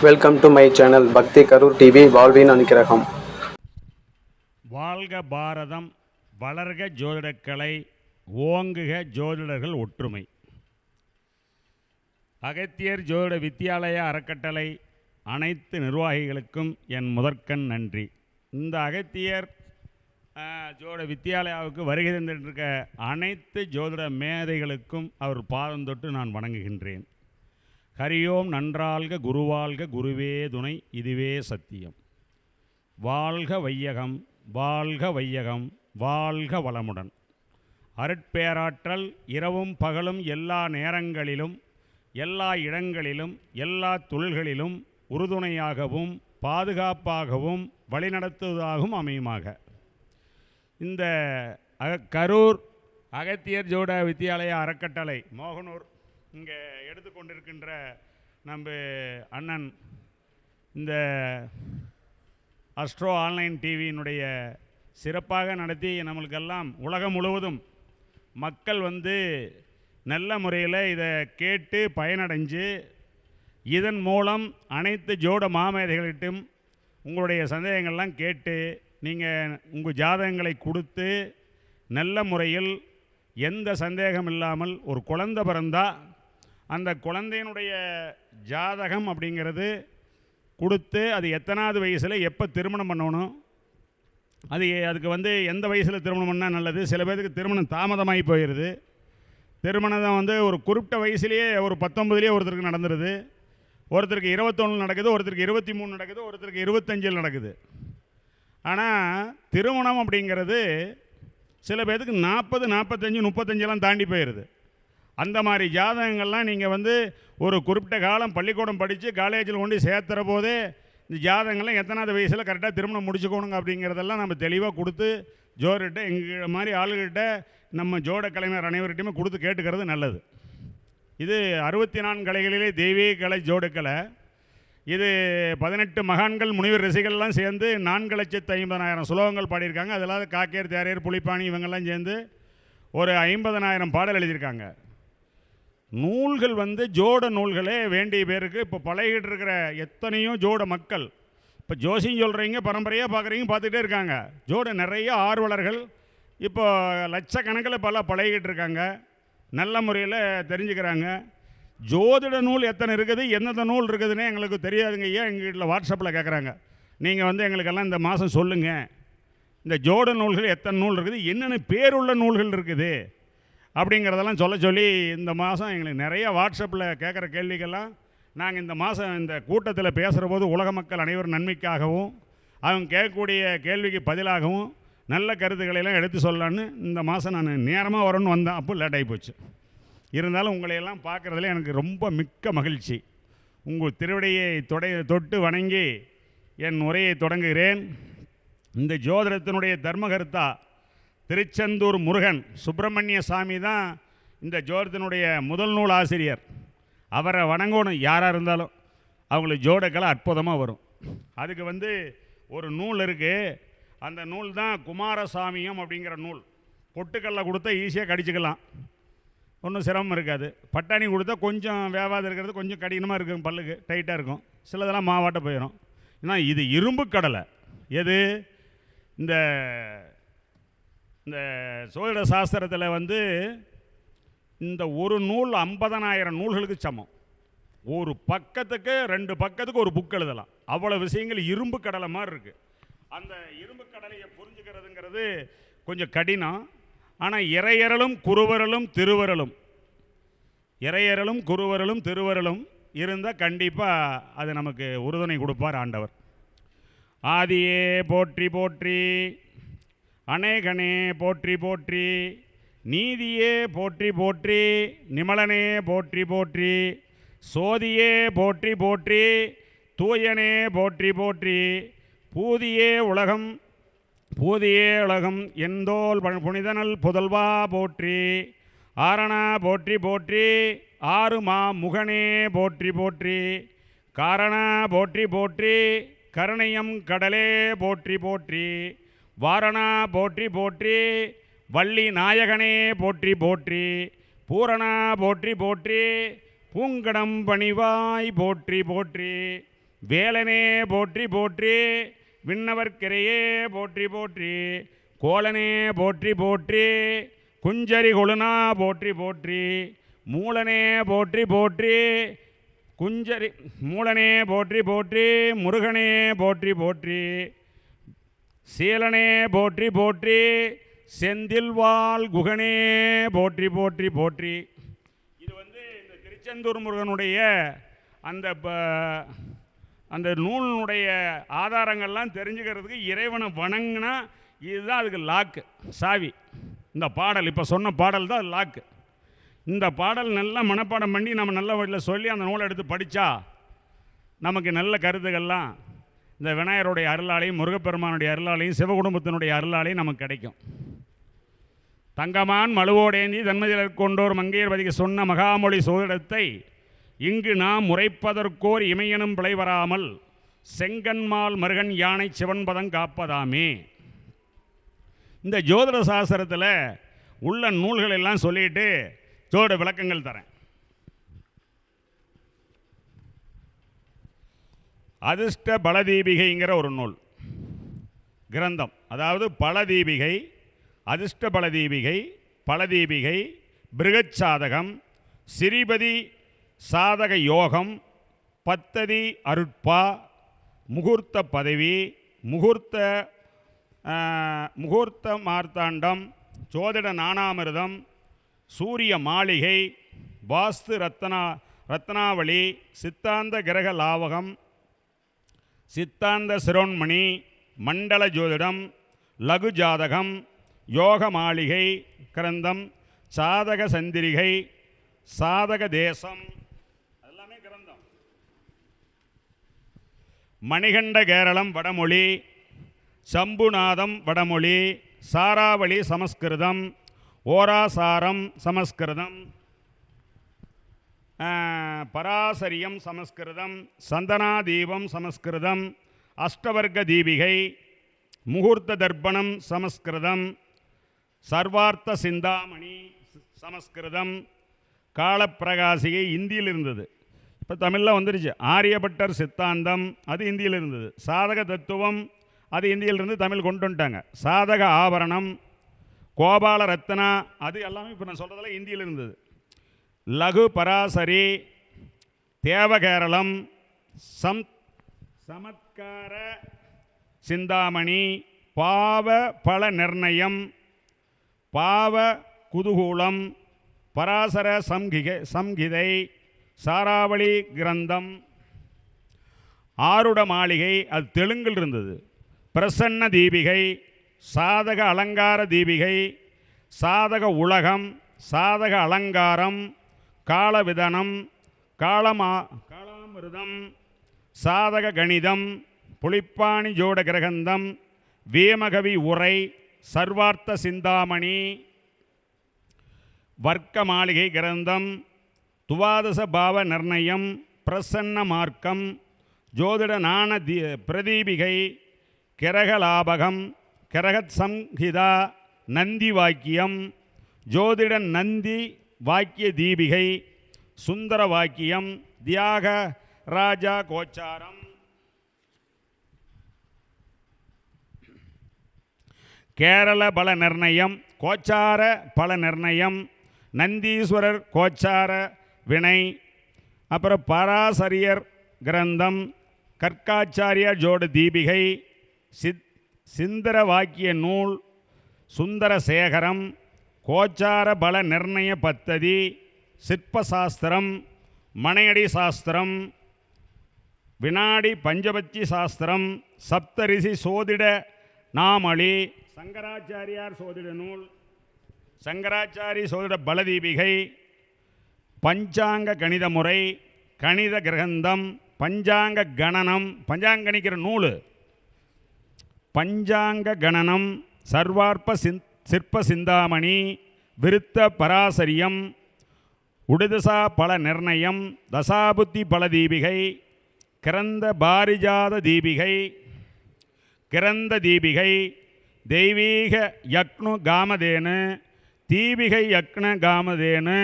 Welcome to my channel பக்தி Karur TV வாழ்வின் அனுக்கிரகம். வாழ்க பாரதம், வளர்க ஜோதிடக்கலை, ஓங்குக ஜோதிடர்கள் ஒற்றுமை. அகத்தியர் ஜோதிட வித்தியாலய அறக்கட்டளை அனைத்து நிர்வாகிகளுக்கும் என் முதற்கண் நன்றி. இந்த அகத்தியர் ஜோதிட வித்தியாலயாவுக்கு வருகை தந்திருக்க அனைத்து ஜோதிட மேதைகளுக்கும் அவர் பாதந்தொட்டு நான் வணங்குகின்றேன். ஹரியோம் நன்றாள்க குருவாள்க குருவே துணை இதுவே சத்தியம். வாழ்க வையகம், வாழ்க வையகம், வாழ்க வளமுடன். அருட்பேராற்றல் இரவும் பகலும் எல்லா நேரங்களிலும் எல்லா இடங்களிலும் எல்லா தொழில்களிலும் உறுதுணையாகவும் பாதுகாப்பாகவும் வழிநடத்துவதாகவும் அமையுமாக. இந்த கரூர் அகத்தியர் ஜோட வித்தியாலய அறக்கட்டளை மோகனூர் இங்கே எடுத்துக்கொண்டிருக்கின்ற நம்ம அண்ணன் இந்த அஸ்ட்ரோ ஆன்லைன் டிவியினுடைய சிறப்பாக நடத்தி நம்மளுக்கெல்லாம் உலகம் முழுவதும் மக்கள் நல்ல முறையில் இதை கேட்டு பயனடைஞ்சு இதன் மூலம் அனைத்து ஜோட மாமேதைகளிட்டும் உங்களுடைய சந்தேகங்கள்லாம் கேட்டு நீங்கள் உங்கள் ஜாதகங்களை கொடுத்து நல்ல முறையில் எந்த சந்தேகம் இல்லாமல் ஒரு குழந்தை பிறந்தா அந்த குழந்தையினுடைய ஜாதகம் அப்படிங்கிறது கொடுத்து அது எத்தனாவது வயசில் எப்போ திருமணம் பண்ணணும், அதுக்கு எந்த வயசில் திருமணம் பண்ணால் நல்லது. சில பேருக்கு திருமணம் தாமதமாகி போயிடுது. திருமணம் ஒரு குறிப்பிட்ட வயசுலேயே ஒரு 19லேயே ஒருத்தருக்கு நடந்துடுது, ஒருத்தருக்கு 21 நடக்குது, ஒருத்தருக்கு 23 நடக்குது, ஒருத்தருக்கு 25 நடக்குது. ஆனால் திருமணம் அப்படிங்கிறது சில பேருக்கு 40, 45, 35 தாண்டி போயிடுது. அந்த மாதிரி ஜாதகங்கள்லாம் நீங்கள் ஒரு குறிப்பிட்ட காலம் பள்ளிக்கூடம் படித்து காலேஜில் கொண்டு சேர்த்துற போதே இந்த ஜாதகங்கள்லாம் எத்தனாவது வயசில் கரெக்டாக திருமணம் முடிச்சுக்கணுங்க அப்படிங்கிறதெல்லாம் நம்ம தெளிவாக கொடுத்து ஜோர்கிட்ட எங்கள் மாதிரி ஆளுகிட்ட நம்ம ஜோட கலைஞர் அனைவர்கிட்டையுமே கொடுத்து கேட்டுக்கிறது நல்லது. இது 64 கலைகளிலே தெய்வீக கலை ஜோடுக்கலை. இது 18 மகான்கள் முனிவர் ரிஷிகள்லாம் சேர்ந்து 4,50,000 சுலோகங்கள் பாடியிருக்காங்க. அதில் காக்கேர், தேரையர், புலிப்பாணி இவங்கெல்லாம் சேர்ந்து ஒரு 50,000 பாடல் எழுதியிருக்காங்க. நூல்கள் ஜோட நூல்களே வேண்டிய பேருக்கு இப்போ பழகிட்டு இருக்கிற எத்தனையோ ஜோட மக்கள் இப்போ ஜோசியம் சொல்கிறீங்க, பரம்பரையாக பார்க்குறீங்க, பார்த்துட்டே இருக்காங்க. ஜோட நிறைய ஆர்வலர்கள் இப்போ லட்சக்கணக்கில் பழகிட்டு இருக்காங்க, நல்ல முறையில் தெரிஞ்சுக்கிறாங்க. ஜோதிட நூல் எத்தனை இருக்குது, எந்தெந்த நூல் இருக்குதுன்னே எங்களுக்கு தெரியாதுங்க. ஐயா எங்கள் வீட்டில் வாட்ஸ்அப்பில் கேட்குறாங்க, நீங்கள் எங்களுக்கெல்லாம் இந்த மாதம் சொல்லுங்கள், இந்த ஜோட நூல்கள் எத்தனை நூல் இருக்குது, என்னென்ன பேருள்ள நூல்கள் இருக்குது அப்படிங்கிறதெல்லாம் சொல்லி இந்த மாதம் எங்களுக்கு நிறைய வாட்ஸ்அப்பில் கேட்குற கேள்விகள்லாம் நாங்கள் இந்த மாதம் இந்த கூட்டத்தில் பேசுகிற போது உலக மக்கள் அனைவரும் நன்மைக்காகவும் அவங்க கேட்கக்கூடிய கேள்விக்கு பதிலாகவும் நல்ல கருத்துக்களையெல்லாம் எடுத்து சொல்லலான்னு இந்த மாதம் நான் நேரமாக வரணும்னு வந்தேன். அப்போ லேட் ஆகி போச்சு. இருந்தாலும் உங்களையெல்லாம் பார்க்குறதுல எனக்கு ரொம்ப மிக்க மகிழ்ச்சி. உங்கள் திருவடியை தொட்டு வணங்கி என் உரையை தொடங்குகிறேன். இந்த ஜோதிடத்தினுடைய தர்மகர்த்தா திருச்செந்தூர் முருகன் சுப்பிரமணிய சாமி தான் இந்த ஜோதிடத்தினுடைய முதல் நூல் ஆசிரியர். அவரை வணங்கணும் யாராக இருந்தாலும், அவங்களுக்கு ஜோடக்கலை அற்புதமாக வரும். அதுக்கு ஒரு நூல் இருக்குது, அந்த நூல் தான் குமாரசாமியம் அப்படிங்கிற நூல். பொட்டுக்கல்ல கொடுத்தா ஈஸியாக கடிச்சிக்கலாம், ஒன்றும் சிரமம் இருக்காது. பட்டாணி கொடுத்தா கொஞ்சம் வேவாது இருக்கிறது, கொஞ்சம் கடினமாக இருக்கும், பல்லுக்கு டைட்டாக இருக்கும், சிலதெல்லாம் மாவாட்ட போயிடும். ஏன்னா இது இரும்பு கடலை. எது இந்த சோதிட சாஸ்திரத்தில் இந்த ஒரு நூல் 50,000 நூல்களுக்கு சமம். ஒரு பக்கத்துக்கு 2 பக்கத்துக்கு ஒரு புக் எழுதலாம். அவ்வளோ விஷயங்கள் இரும்பு கடலை மாதிரி இருக்குது. அந்த இரும்பு கடலையை புரிஞ்சுக்கிறதுங்கிறது கொஞ்சம் கடினம். ஆனால் இறையறலும் குருவரலும் திருவரலும் இருந்தால் கண்டிப்பாக அது நமக்கு உறுதுணை கொடுப்பார் ஆண்டவர். ஆதியே போற்றி போற்றி, அநேகனே போற்றி போற்றி, நீதியே போற்றி போற்றி, நிமலனே போற்றி போற்றி, சோதியே போற்றி போற்றி, தூயனே போற்றி போற்றி, பூதியே உலகம் எந்தோல் புனிதனல் புதல்வா போற்றி, ஆரணா போற்றி போற்றி, ஆறுமா முகனே போற்றி போற்றி, காரணா போற்றி போற்றி, கருணையம் கடலே போற்றி போற்றி, வாரணா போற்றி போற்றி, வள்ளி நாயகனே போற்றி போற்றி, பூரணா போற்றி போற்றி, பூங்கடம் பணிவாய் போற்றி போற்றி, வேலனே போற்றி போற்றி, விண்ணவர்க்கிரையே போற்றி போற்றி, கோலனே போற்றி போற்றி, குஞ்சரி கொழுனா போற்றி போற்றி, மூலனே போற்றி போற்றி, குஞ்சரி மூலனே போற்றி போற்றி, முருகனே போற்றி போற்றி, சீலனே போற்றி போற்றி, செந்தில்வாள் குகனே போற்றி போற்றி போற்றி. இது இந்த திருச்செந்தூர் முருகனுடைய அந்த நூலினுடைய ஆதாரங்கள்லாம் தெரிஞ்சுக்கிறதுக்கு இறைவனை வணங்கினா இதுதான் அதுக்கு லாக்கு, சாவி. இந்த பாடல் இப்போ சொன்ன பாடல் தான் லாக்கு. இந்த பாடல் நல்லா மனப்பாடம் பண்ணி நம்ம நல்ல வழியில் சொல்லி அந்த நூலை எடுத்து படித்தா நமக்கு நல்ல கருத்துக்கள்லாம் இந்த விநாயகருடைய அருளாலையும் முருகப்பெருமானுடைய அருளாலையும் சிவகுடும்பத்தினுடைய அருளாலையும் நமக்கு கிடைக்கும். தங்கமான் மழுவோடேந்தி தன்மதிலர் கொண்டோர் மங்கையர் பதிக சொன்ன மகாமொழி சோதிடத்தை இங்கு நாம் முறைப்பதற்கோர் இமையனும் பிழைவராமல் செங்கன்மால் மருகன் யானை சிவன்பதம் காப்பதாமே. இந்த ஜோதிட சாஸ்திரத்தில் உள்ள நூல்கள் எல்லாம் சொல்லிட்டு ஜோதிட விளக்கங்கள் தரேன். அதிர்ஷ்ட பலதீபிகைங்கிற ஒரு நூல் கிரந்தம், அதாவது பலதீபிகை, அதிர்ஷ்ட பலதீபிகை, பலதீபிகை, பிருகச்சாதகம், சிறிபதி சாதக யோகம், பத்ததி அருட்பா, முகூர்த்த பதவி, முகூர்த்த மார்த்தாண்டம், ஜோதிட நானாமிர்தம், சூரிய மாளிகை, வாஸ்து ரத்னாவளி, சித்தாந்த கிரக லாவகம், சித்தாந்த சிரோன்மணி, மண்டல ஜோதிடம், லகு ஜாதகம், யோக மாளிகை கிரந்தம், சாதக சந்திரிகை, சாதக தேசம், எல்லாமே கிரந்தம். மணிகண்ட கேரளம் வடமொழி, சம்புநாதம் வடமொழி, சாராவளி சமஸ்கிருதம், ஓராசாரம் சமஸ்கிருதம், பராசரியம் சமஸ்கிருதம், சந்தனாதீபம் சமஸ்கிருதம், அஷ்டவர்க்க தீபிகை, முகூர்த்த தர்ப்பணம் சமஸ்கிருதம், சர்வார்த்த சிந்தாமணி சமஸ்கிருதம், காலப்பிரகாசிகை இந்தியில் இருந்தது, இப்போ தமிழில் வந்துருச்சு. ஆரியபட்டர் சித்தாந்தம் அது இந்தியில் இருந்தது. சாதக தத்துவம் அது இந்தியிலிருந்து தமிழ் கொண்டு வந்துட்டாங்க. சாதக ஆபரணம், கோபால ரத்னா அது எல்லாமே இப்போ நான் சொல்கிறதெல்லாம் இந்தியில் இருந்தது. லகு பராசரி, தேவகேரளம், சமத்கார சிந்தாமணி, பாவ பல நிர்ணயம், பாவ குதூகூலம், பராசர சம்ஹிதை, சாராவளி கிரந்தம், ஆருட மாளிகை அது தெலுங்கில் இருந்தது. பிரசன்ன தீபிகை, சாதக அலங்கார தீபிகை, சாதக உலகம், சாதக அலங்காரம், காலவிதனம், காலாமிருதம், சாதக கணிதம், புலிப்பாணி ஜோட கிரகந்தம், வேமகவி உரை, சர்வார்த்த சிந்தாமணி, வர்க்க மாளிகை கிரந்தம், துவாதச பாவ நிர்ணயம், பிரசன்ன மார்க்கம், ஜோதிட நாண பிரதீபிகை, கிரகலாபகம், கிரகத் சம்ஹிதா, நந்தி வாக்கியம், ஜோதிட நந்தி வாக்கிய தீபிகை, சுந்தர வாக்கியம், தியாக ராஜா கோச்சாரம், கேரள பல நிர்ணயம், கோச்சார பல நிர்ணயம், நந்தீஸ்வரர் கோச்சார வினை, அப்புறம் பராசரியர் கிரந்தம், கற்காச்சாரியா ஜோட தீபிகை, சிந்தர வாக்கிய நூல், சுந்தர சேகரம், கோச்சார பல நிர்ணய பத்ததி, சிற்பசாஸ்திரம், மனையடி சாஸ்திரம், வினாடி பஞ்சபட்சி சாஸ்திரம், சப்தரிசி சோதிட நாமளி, சங்கராச்சாரியார் சோதிட நூல், சங்கராச்சாரி சோதிட பலதீபிகை, பஞ்சாங்க கணித முறை, கணித கிரகந்தம், பஞ்சாங்க கணனம், பஞ்சாங்கணிக்கிற நூல், பஞ்சாங்க கணனம், சர்வார்ப்ப சிற்ப சிந்தாமணி, விருத்த பராசரியம், உடுதசா பல நிர்ணயம், தசாபுத்தி பல தீபிகை, கிரந்த பாரிஜாத தீபிகை, கிரந்த தீபிகை, தெய்வீக யக்னு காமதேனு, தீபிகை யக்ன காமதேனு,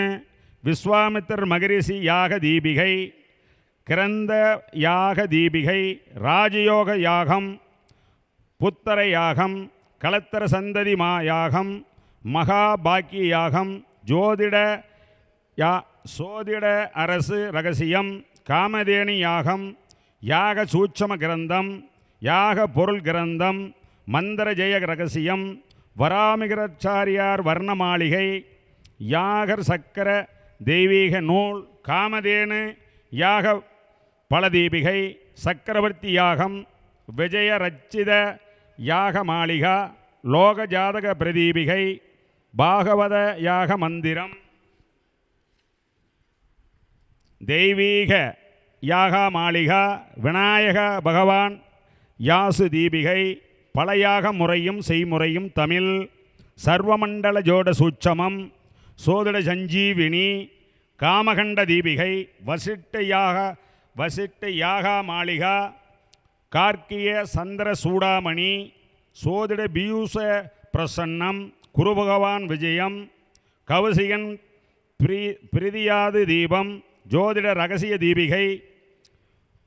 விஸ்வாமித்தர் மகரிஷி யாக தீபிகை, கிரந்த யாக தீபிகை, ராஜயோக யாகம், புத்தர யாகம், களத்திர சந்ததி யாகம், மகாபாக்கிய யாகம், சோதிட அரசு ரகசியம், காமதேனி யாகம், யாக சூட்சம கிரந்தம், யாக பொருள் கிரந்தம், மந்திர ஜெய ரகசியம், வராமிகராச்சாரியார் வர்ண மாளிகை, யாகர் சக்கர தெய்வீக நூல், காமதேனு யாக பலதீபிகை, சக்கரவர்த்தி யாகம், விஜய ரச்சித யாக மாளிகா, லோக ஜாதக பிரதீபிகை, பாகவத யாக மந்திரம், தெய்வீக யாக மாளிகா, விநாயக பகவான் யாசு தீபிகை, பலயாக முறையும் செய்முறையும் தமிழ், சர்வமண்டல ஜோட சூட்சமம், சோதிட சஞ்சீவினி, காமகண்ட தீபிகை, வசிட்ட யாக மாளிகா, கார்க்கிய சந்திர சூடாமணி, சோதிட பியூச பிரசன்னம், குருபகவான் விஜயம், கௌசிகன் பிரிதியாது தீபம், ஜோதிட ரகசிய தீபிகை,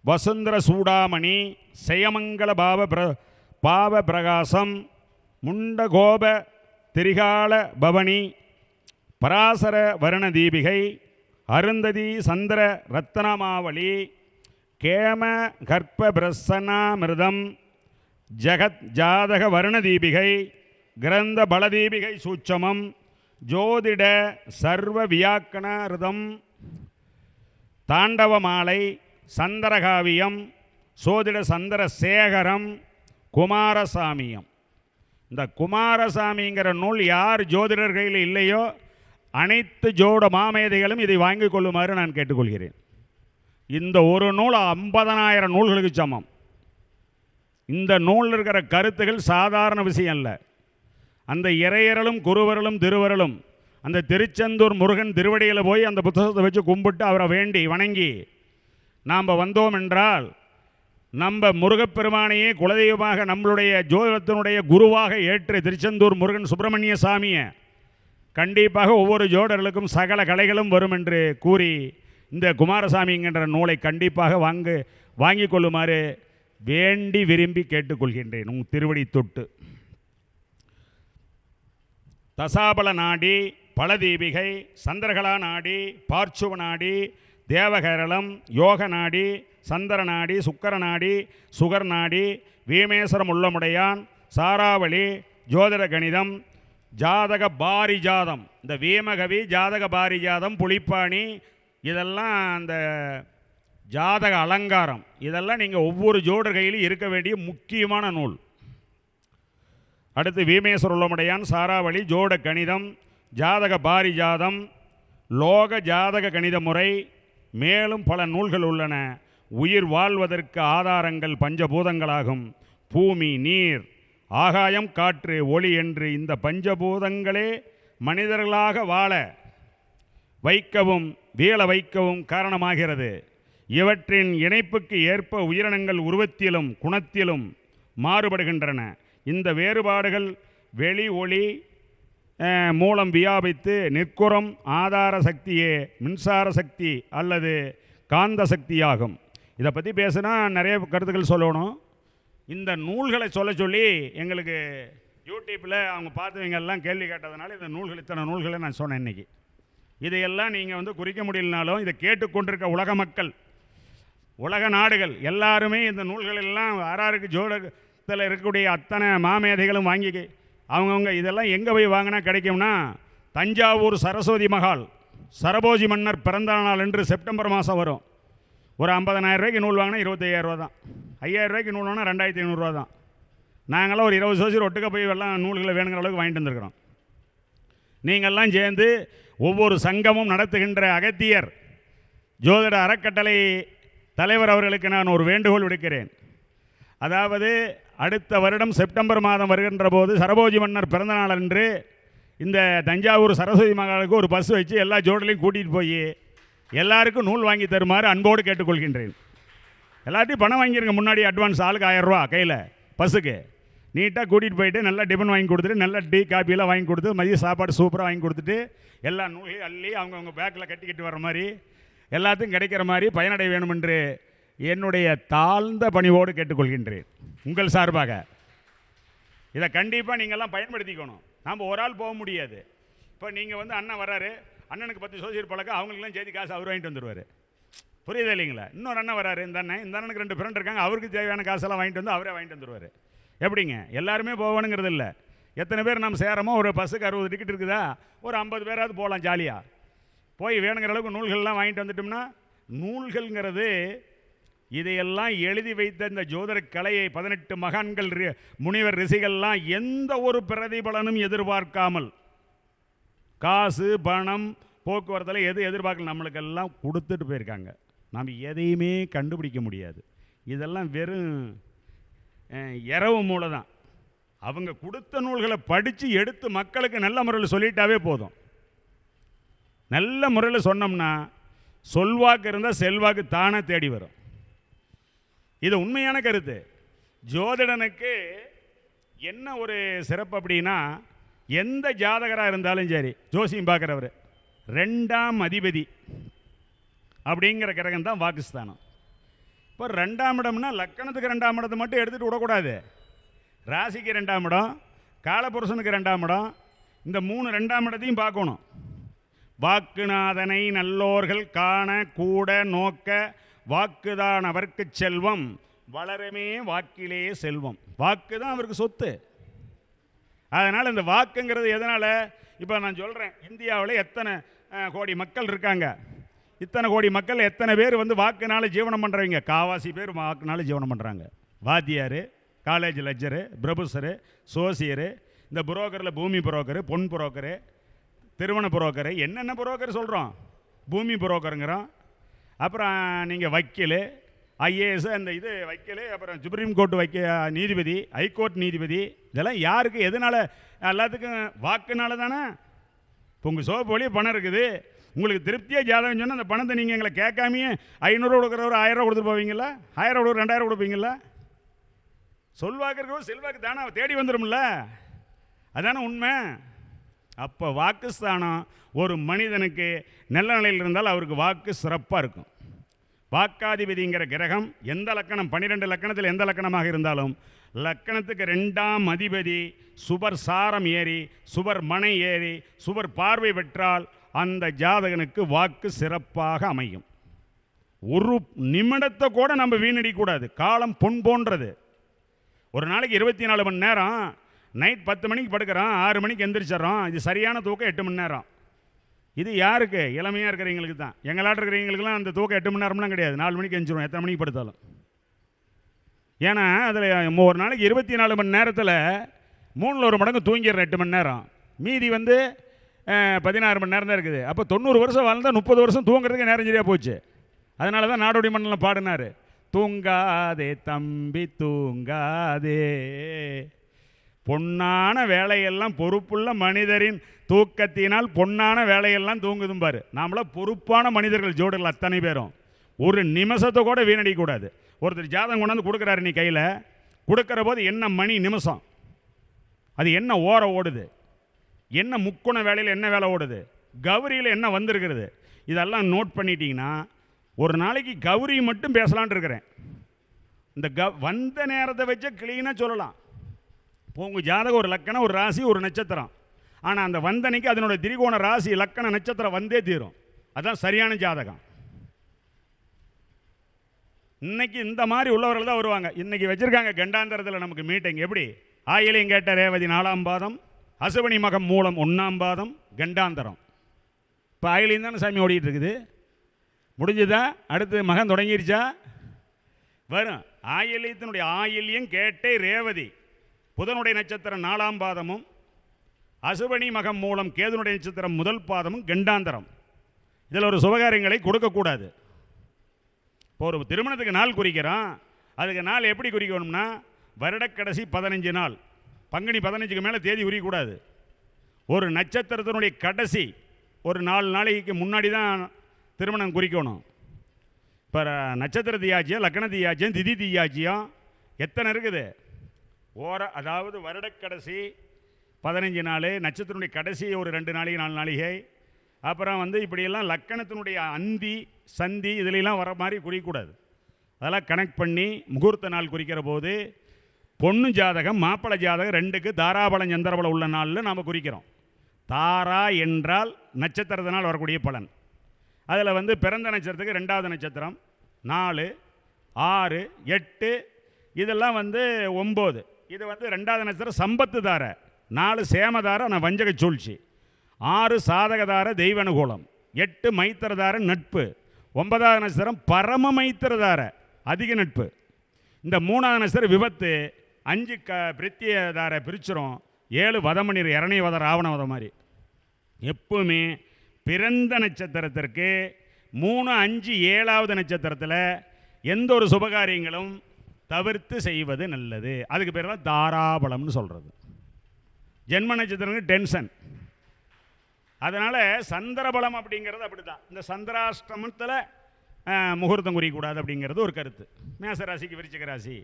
வசுந்தர சூடாமணி, செயமங்கல பாவ பிரகாசம், முண்டகோப திரிகால பவனி, பராசர வருண தீபிகை, அருந்ததி சந்திர ரத்னமாவளி, கேம கர்ப்ப பிரசன்னாமிருதம், ஜகத் ஜாதக வருண தீபிகை, கிரந்த பலதீபிகை சூட்சமம், ஜோதிட சர்வ வியாக்கணரிதம், தாண்டவ மாலை, சந்திரகாவியம், சோதிட சந்திர சேகரம், குமாரசாமியம். இந்த குமாரசாமிங்கிற நூல் யார் ஜோதிடர்களில் இல்லையோ அனைத்து ஜோட மாமேதைகளும் இதை வாங்கிக் கொள்ளுமாறு நான் கேட்டுக்கொள்கிறேன். இந்த ஒரு நூல் 50,000 நூல்களுக்கு சமம். இந்த நூலில் இருக்கிற கருத்துகள் சாதாரண விஷயம் அல்ல. அந்த இறையரலும் குருவரலும் திருவரலும் அந்த திருச்செந்தூர் முருகன் திருவடியில் போய் அந்த புத்தகத்தை வச்சு கும்பிட்டு அவரை வேண்டி வணங்கி நாம் வந்தோம் என்றால் நம்ம முருகப்பெருமானையே குலதெய்வமாக நம்மளுடைய ஜோதிடத்தினுடைய குருவாக ஏற்று திருச்செந்தூர் முருகன் சுப்பிரமணிய சாமியை கண்டிப்பாக ஒவ்வொரு ஜோடர்களுக்கும் சகல கலைகளும் வரும் என்று கூறி இந்த குமாரசாமிங்கிற நூலை கண்டிப்பாக வாங்கிக் கொள்ளுமாறு வேண்டி விரும்பி கேட்டுக்கொள்கின்றேன். உங்கள் திருவடி தொட்டு. தசாபல நாடி, பலதீபிகை, சந்திரகலா நாடி, பார்ச்சுவ நாடி, தேவகேரளம், யோக நாடி, சந்திர நாடி, சுக்கர நாடி, சுகர் நாடி, வீமேஸ்வரம் உள்ளமுடையான், சாராவளி, ஜோதிட கணிதம், ஜாதக பாரிஜாதம், இந்த வீமகவி, ஜாதக பாரிஜாதம், புலிப்பாணி, இதெல்லாம் அந்த ஜாதக அலங்காரம், இதெல்லாம் நீங்கள் ஒவ்வொரு ஜோடர் கையிலும் இருக்க வேண்டிய முக்கியமான நூல். அடுத்து வீமேஸ்வர உள்ளமுடையான், சாராவளி, ஜோட கணிதம், ஜாதக பாரிஜாதம், லோக ஜாதக கணித முறை, மேலும் பல நூல்கள் உள்ளன. உயிர் வாழ்வதற்கு ஆதாரங்கள் பஞ்சபூதங்களாகும். பூமி, நீர், ஆகாயம், காற்று, ஒளி என்று இந்த பஞ்சபூதங்களே மனிதர்களாக வாழ வைக்கவும் வீழ வைக்கவும் காரணமாகிறது. இவற்றின் இணைப்புக்கு ஏற்ப உயிரினங்கள் உருவத்திலும் குணத்திலும் மாறுபடுகின்றன. இந்த வேறுபாடுகள் வெளி ஒளி மூலம் வியாபித்து நிற்குறம் ஆதார சக்தியே மின்சார சக்தி அல்லது காந்த சக்தியாகும். இதை பற்றி பேசுனா நிறைய கருத்துக்கள் சொல்லணும். இந்த நூல்களை சொல்லி எங்களுக்கு யூடியூப்பில் அவங்க பார்த்தவங்கெல்லாம் கேள்வி கேட்டதுனால இந்த நூல்கள் இத்தனை நூல்களை நான் சொன்னேன். இன்றைக்கி இதையெல்லாம் நீங்கள் குறிக்க முடியலனாலும் இதை கேட்டுக்கொண்டிருக்க உலக மக்கள், உலக நாடுகள் எல்லாருமே இந்த நூல்களெல்லாம் ஆறாருக்கு ஜோடத்தில் இருக்கக்கூடிய அத்தனை மாமேதைகளும் வாங்கி அவங்கவுங்க இதெல்லாம் எங்கே போய் வாங்கினா கிடைக்கும்னா, தஞ்சாவூர் சரஸ்வதி மகால் சரபோஜி மன்னர் பிறந்த நாள் என்று செப்டம்பர் மாதம் வரும். ஒரு 50,000 ரூபாய்க்கு நூல் வாங்கினா 25,000 ரூபா தான். 5,000 ரூபாய்க்கு நூல் வாங்கினா 2,500 ரூபா தான். நாங்களாம் ஒரு 20 சோசியர் ஒட்டுக்க போய் எல்லாம் நூல்களை வேணுங்கிற அளவுக்கு வாங்கிட்டு வந்துருக்கிறோம். நீங்கள்லாம் சேர்ந்து ஒவ்வொரு சங்கமும் நடத்துகின்ற அகத்தியர் ஜோதிட அறக்கட்டளை தலைவர் அவர்களுக்கு நான் ஒரு வேண்டுகோள் விடுக்கிறேன். அதாவது அடுத்த வருடம் செப்டம்பர் மாதம் வருகின்ற போது சரபோஜி மன்னர் பிறந்த நாள் அன்று இந்த தஞ்சாவூர் சரஸ்வதி மகாலுக்கு ஒரு பஸ் வச்சு எல்லா ஜோடலையும் கூட்டிகிட்டு போய் எல்லாருக்கும் நூல் வாங்கி தருமாறு அன்போடு கேட்டுக்கொள்கின்றேன். எல்லாத்தையும் பணம் வாங்கிருங்க, முன்னாடி அட்வான்ஸ் ஆளுக்கு 1000 ரூபா கையில் பஸ்ஸுக்கு நீட்டாக கூட்டிகிட்டு போயிட்டு நல்லா டிஃபன் வாங்கி கொடுத்துட்டு நல்லா டீ காப்பியெல்லாம் வாங்கி கொடுத்து மதிய சாப்பாடு சூப்பராக வாங்கி கொடுத்துட்டு எல்லா நூலையும் அள்ளி அவங்கவுங்க பேக்கில் கட்டிக்கிட்டு வர மாதிரி எல்லாத்துக்கும் கிடைக்கிற மாதிரி பயனடைய வேண்டும் என்று என்னுடைய தாழ்ந்த பணிவோடு கேட்டுக்கொள்கின்றேன் உங்கள் சார்பாக. இதை கண்டிப்பாக நீங்கள்லாம் பயன்படுத்திக்கணும். நாம் ஒரு ஆள் போக முடியாது. இப்போ நீங்கள் வந்து அண்ணன் வர்றாரு, அண்ணனுக்கு 10 சோசியல் பழக்கம், அவங்களுக்குலாம் சேர்த்து காசு அவர் வாங்கிட்டு வந்துடுவார். புரியுது இல்லைங்களா? இன்னொரு அண்ணன் வராரு, இந்த அண்ணனுக்கு 2 ஃப்ரெண்ட் இருக்காங்க, அவருக்கு தேவையான காசெல்லாம் வாங்கிட்டு வந்து அவரே வாங்கிட்டு வந்துடுவார். எப்படிங்க? எல்லாருமே போகணுங்கிறது இல்லை. எத்தனை பேர் நம்ம சேரமோ, ஒரு பஸ்ஸுக்கு 60 டிக்கெட் இருக்குதா, ஒரு 50 பேராவது போகலாம் ஜாலியாக. போய் வேணுங்கிற அளவுக்கு நூல்கள்லாம் வாங்கிட்டு வந்துட்டோம்னா, நூல்கள்ங்கிறது இதையெல்லாம் எழுதி வைத்த இந்த ஜோதிட கலையை 18 மகான்கள் முனிவர் ரிஷிகள்லாம் எந்த ஒரு பிரதிபலனும் எதிர்பார்க்காமல், காசு பணம் போக்குவரத்தில் எது எதிர்பார்க்கல, நம்மளுக்கெல்லாம் கொடுத்துட்டு போயிருக்காங்க. நாம் எதையுமே கண்டுபிடிக்க முடியாது. இதெல்லாம் வெறும் இரவு மூளை தான். அவங்க கொடுத்த நூல்களை படித்து எடுத்து மக்களுக்கு நல்ல முறையில் சொல்லிட்டாவே போதும். நல்ல முறையில் சொன்னோம்னா சொல்வாக்கு இருந்தால் செல்வாக்கு தானே தேடி வரும். இது உண்மையான கருத்து. ஜோதிடனுக்கு என்ன ஒரு சிறப்பு அப்படின்னா, எந்த ஜாதகராக இருந்தாலும் சரி, ஜோசியம் பார்க்குறவர் 2ஆம் அதிபதி அப்படிங்கிற கிரகம் தான் வாக்குஸ்தானம். இப்போ 2ஆம் இடம்னா லக்கணத்துக்கு 2ஆம் இடத்தை மட்டும் எடுத்துகிட்டு விடக்கூடாது. ராசிக்கு 2ஆம் இடம், காலபுருஷனுக்கு 2ஆம் இடம், இந்த 3 2ஆம் இடத்தையும் பார்க்கணும். வாக்குநாதனை நல்லோர்கள் காண கூட நோக்க வாக்குதான் அவருக்கு செல்வம், வளரமே வாக்கிலே செல்வம். வாக்கு தான் அவருக்கு சொத்து. அதனால் இந்த வாக்குங்கிறது எதனால்? இப்போ நான் சொல்கிறேன், இந்தியாவில் எத்தனை கோடி மக்கள் இருக்காங்க, இத்தனை கோடி மக்கள் எத்தனை பேர் வந்து வாக்குனால ஜீவனம் பண்ணுறவங்க? காவாசி பேர் வாக்குனால ஜீவனம் பண்ணுறாங்க. வாத்தியார், காலேஜ் லெக்சரு, ப்ரொஃபஸரு, சோசியரு, இந்த புரோக்கரில் பூமி புரோக்கரு, பொன் புரோக்கரு, திருமண புரோக்கரு, என்னென்ன புரோக்கர் சொல்கிறோம், பூமி புரோக்கருங்கிறோம். அப்புறம் நீங்கள் வக்கீல், ஐஏஎஸ், அந்த இது வக்கீல், அப்புறம் சுப்ரீம் கோர்ட்டு நீதிபதி, ஹைகோர்ட் நீதிபதி, இதெல்லாம் யாருக்கு எதனால்? எல்லாத்துக்கும் வாக்குனால தானே. இப்போ உங்கள் சோப்பு வழியே பணம் இருக்குது, உங்களுக்கு திருப்தியாக ஜாதகம் சொன்னால் அந்த பணத்தை நீங்கள் எங்களை கேட்காமையே 500 கொடுக்குறவர் 1000 கொடுத்துட்டு போவீங்களா? 1000 கொடுக்குற 2000 கொடுப்பீங்களா? சொல்வாக்கு இருக்கோ செல்வாக்கு தானே தேடி வந்துடும்ல. அதானே உண்மை. அப்போ வாக்குஸ்தானம் ஒரு மனிதனுக்கு நல்ல நிலையில் இருந்தால் அவருக்கு வாக்கு சிறப்பாக இருக்கும். வாக்காதிபதிங்கிற கிரகம் எந்த லக்கணம், 12 லக்கணத்தில் எந்த லக்கணமாக இருந்தாலும் லக்கணத்துக்கு 2ஆம் அதிபதி சுபர் சாரம் ஏறி, சுபர் மனை ஏறி, சுபர் பார்வை பெற்றால் அந்த ஜாதகனுக்கு வாக்கு சிறப்பாக அமையும். ஒரு நிமிடத்தை கூட நம்ம வீணடிக்கூடாது. காலம் பொன் போன்றது. ஒரு நாளைக்கு 24 மணி நேரம். நைட் 10 மணிக்கு படுக்கிறோம், 6 மணிக்கு எந்திரிச்சிடறோம். இது சரியான தூக்கம் 8 மணி நேரம். இது யாருக்கு? இளமையாக இருக்கிறவங்களுக்கு தான். எங்களாட்ட இருக்கிறவங்களுக்குலாம் அந்த தூக்கம் 8 மணி நேரம்லாம் கிடையாது. 4 மணிக்கு எந்திரிச்சிடும், எத்தனை மணிக்கு படுத்தாலும். ஏன்னா அதில் ஒரு நாளைக்கு 24 மணி நேரத்தில் 3ல் 1 மடங்கு தூங்கிடுறோம் 8 மணி நேரம். மீதி வந்து 16 மணி நேரம் தான் இருக்குது. அப்போ 90 வருஷம் வாழ்ந்தால் 30 வருஷம் தூங்குறதுக்கு நேரம் சரியாக போச்சு. அதனால தான் நாடோடி மன்னனில் பாடினார், தூங்காதே தம்பி தூங்காதே, பொன்னான வேலையெல்லாம் பொறுப்புள்ள மனிதரின் தூக்கத்தினால் பொன்னான வேலையெல்லாம் தூங்குதும் பாரு. நாமளாம் பொறுப்பான மனிதர்கள், ஜோடிகள் அத்தனை பேரும். ஒரு நிமிஷத்தை கூட வீணடிக்கூடாது. ஒருத்தர் ஜாதகம் கொண்டாந்து கொடுக்குறாரு, நீ கையில் கொடுக்குற போது என்ன மணி நிமிஷம், அது என்ன ஓர ஓடுது, என்ன முக்குண வேலையில் என்ன வேலை ஓடுது, கௌரியில் என்ன வந்திருக்கிறது, இதெல்லாம் நோட் பண்ணிட்டீங்கன்னா ஒரு நாளைக்கு கௌரி மட்டும் பேசலான் இருக்கிறேன். இந்த வந்த நேரத்தை வச்சு கிளீனாக சொல்லலாம். இப்போ உங்கள் ஜாதகம் ஒரு லக்கணம், ஒரு ராசி, ஒரு நட்சத்திரம். ஆனால் அந்த வந்தனைக்கு அதனோட திரிகோண ராசி லக்கண நட்சத்திரம் வந்தே தீரும். அதுதான் சரியான ஜாதகம். இன்னைக்கு இந்த மாதிரி உள்ளவர்கள் தான் வருவாங்க. இன்னைக்கு வச்சிருக்காங்க கண்டாந்தரத்தில் நமக்கு மீட்டிங். எப்படி? ஆயிலையும் கேட்ட ரேவதி 4ஆம் பாதம், அசுவனி மகம் மூலம் 1ஆம் பாதம், கண்டாந்தரம். இப்போ ஆயிலையும் தானே சாமி ஓடிட்டு இருக்குது. முடிஞ்சுதா? அடுத்து மகன் தொடங்கிருச்சா? வரும். ஆயில்யத்தினுடைய ஆயில்யம் கேட்டை ரேவதி புதனுடைய நட்சத்திரம் 4ஆம் பாதமும், அசுவனி மகம் மூலம் கேதுனுடைய நட்சத்திரம் 1 பாதமும் கண்டாந்தரம். இதில் ஒரு சுபகாரியங்களை கொடுக்கக்கூடாது. இப்போ ஒரு திருமணத்துக்கு நாள் குறிக்கிறோம். அதுக்கு நாள் எப்படி குறிக்கணும்னா, வருடக்கடைசி 15 நாள், பங்குனி 15க்கு மேலே தேதி உரியக்கூடாது. ஒரு நட்சத்திரத்தினுடைய கடைசி ஒரு 4 நாளைக்கு முன்னாடி தான் திருமணம் குறிக்கணும். இப்போ நட்சத்திர தீயாச்சியம், லக்கண தீயாச்சியம், திதி தீயாச்சியம் எத்தனை இருக்குது? அதாவது வருடக்கடைசி 15 நாள், நட்சத்திரனுடைய கடைசி ஒரு 2 நாளைக்கு 4 நாளிகை, அப்புறம் வந்து இப்படியெல்லாம் லக்கணத்தினுடைய அந்தி சந்தி இதுலாம் வர மாதிரி குறிக்கக்கூடாது. அதெல்லாம் கனெக்ட் பண்ணி முகூர்த்த நாள் குறிக்கிற போது பொண்ணு ஜாதகம் மாப்பிள்ளை ஜாதகம் ரெண்டுக்கு தாராபலம் சந்திரபலம் உள்ள நாளில் நாம் குறிக்கிறோம். தாரா என்றால் நட்சத்திரத்தினால் வரக்கூடிய பலன். அதில் வந்து பிறந்த நட்சத்திரத்துக்கு 2வது நட்சத்திரம் 4, 6, 8 இதெல்லாம் வந்து 9. இது வந்து 2வது நட்சத்திரம் சம்பத்து தார, 4 சேமதார நான் வஞ்சக சூழ்ச்சி, 6 சாதகதார தெய்வ அனுகூலம், 8 மைத்திரதார நட்பு, 9வது நட்சத்திரம் பரம மைத்திரதார அதிக நட்பு, இந்த 3வது நட்சத்திரம் விபத்து, 5 பிரித்தியதார பிரிச்சிரும், 7 வதமணிர் இரணை வத ராவண வத மாதிரி. எப்பவுமே பிறந்த நட்சத்திரத்திற்கு 3, 5, 7வது நட்சத்திரத்தில் எந்த ஒரு சுபகாரியங்களும் தவிர்த்து செய்வது நல்லது. அதுக்கு பேர் தான் தாராபலம்னு சொல்கிறது. ஜென்ம நட்சத்திரங்களுக்கு டென்ஷன். அதனால் சந்திரபலம் அப்படிங்கிறது அப்படி தான். இந்த சந்திராஷ்டமத்தில் முகூர்த்தம் குறிக்கக்கூடாது அப்படிங்கிறது ஒரு கருத்து. மேச ராசிக்கு விருச்சிக ராசி,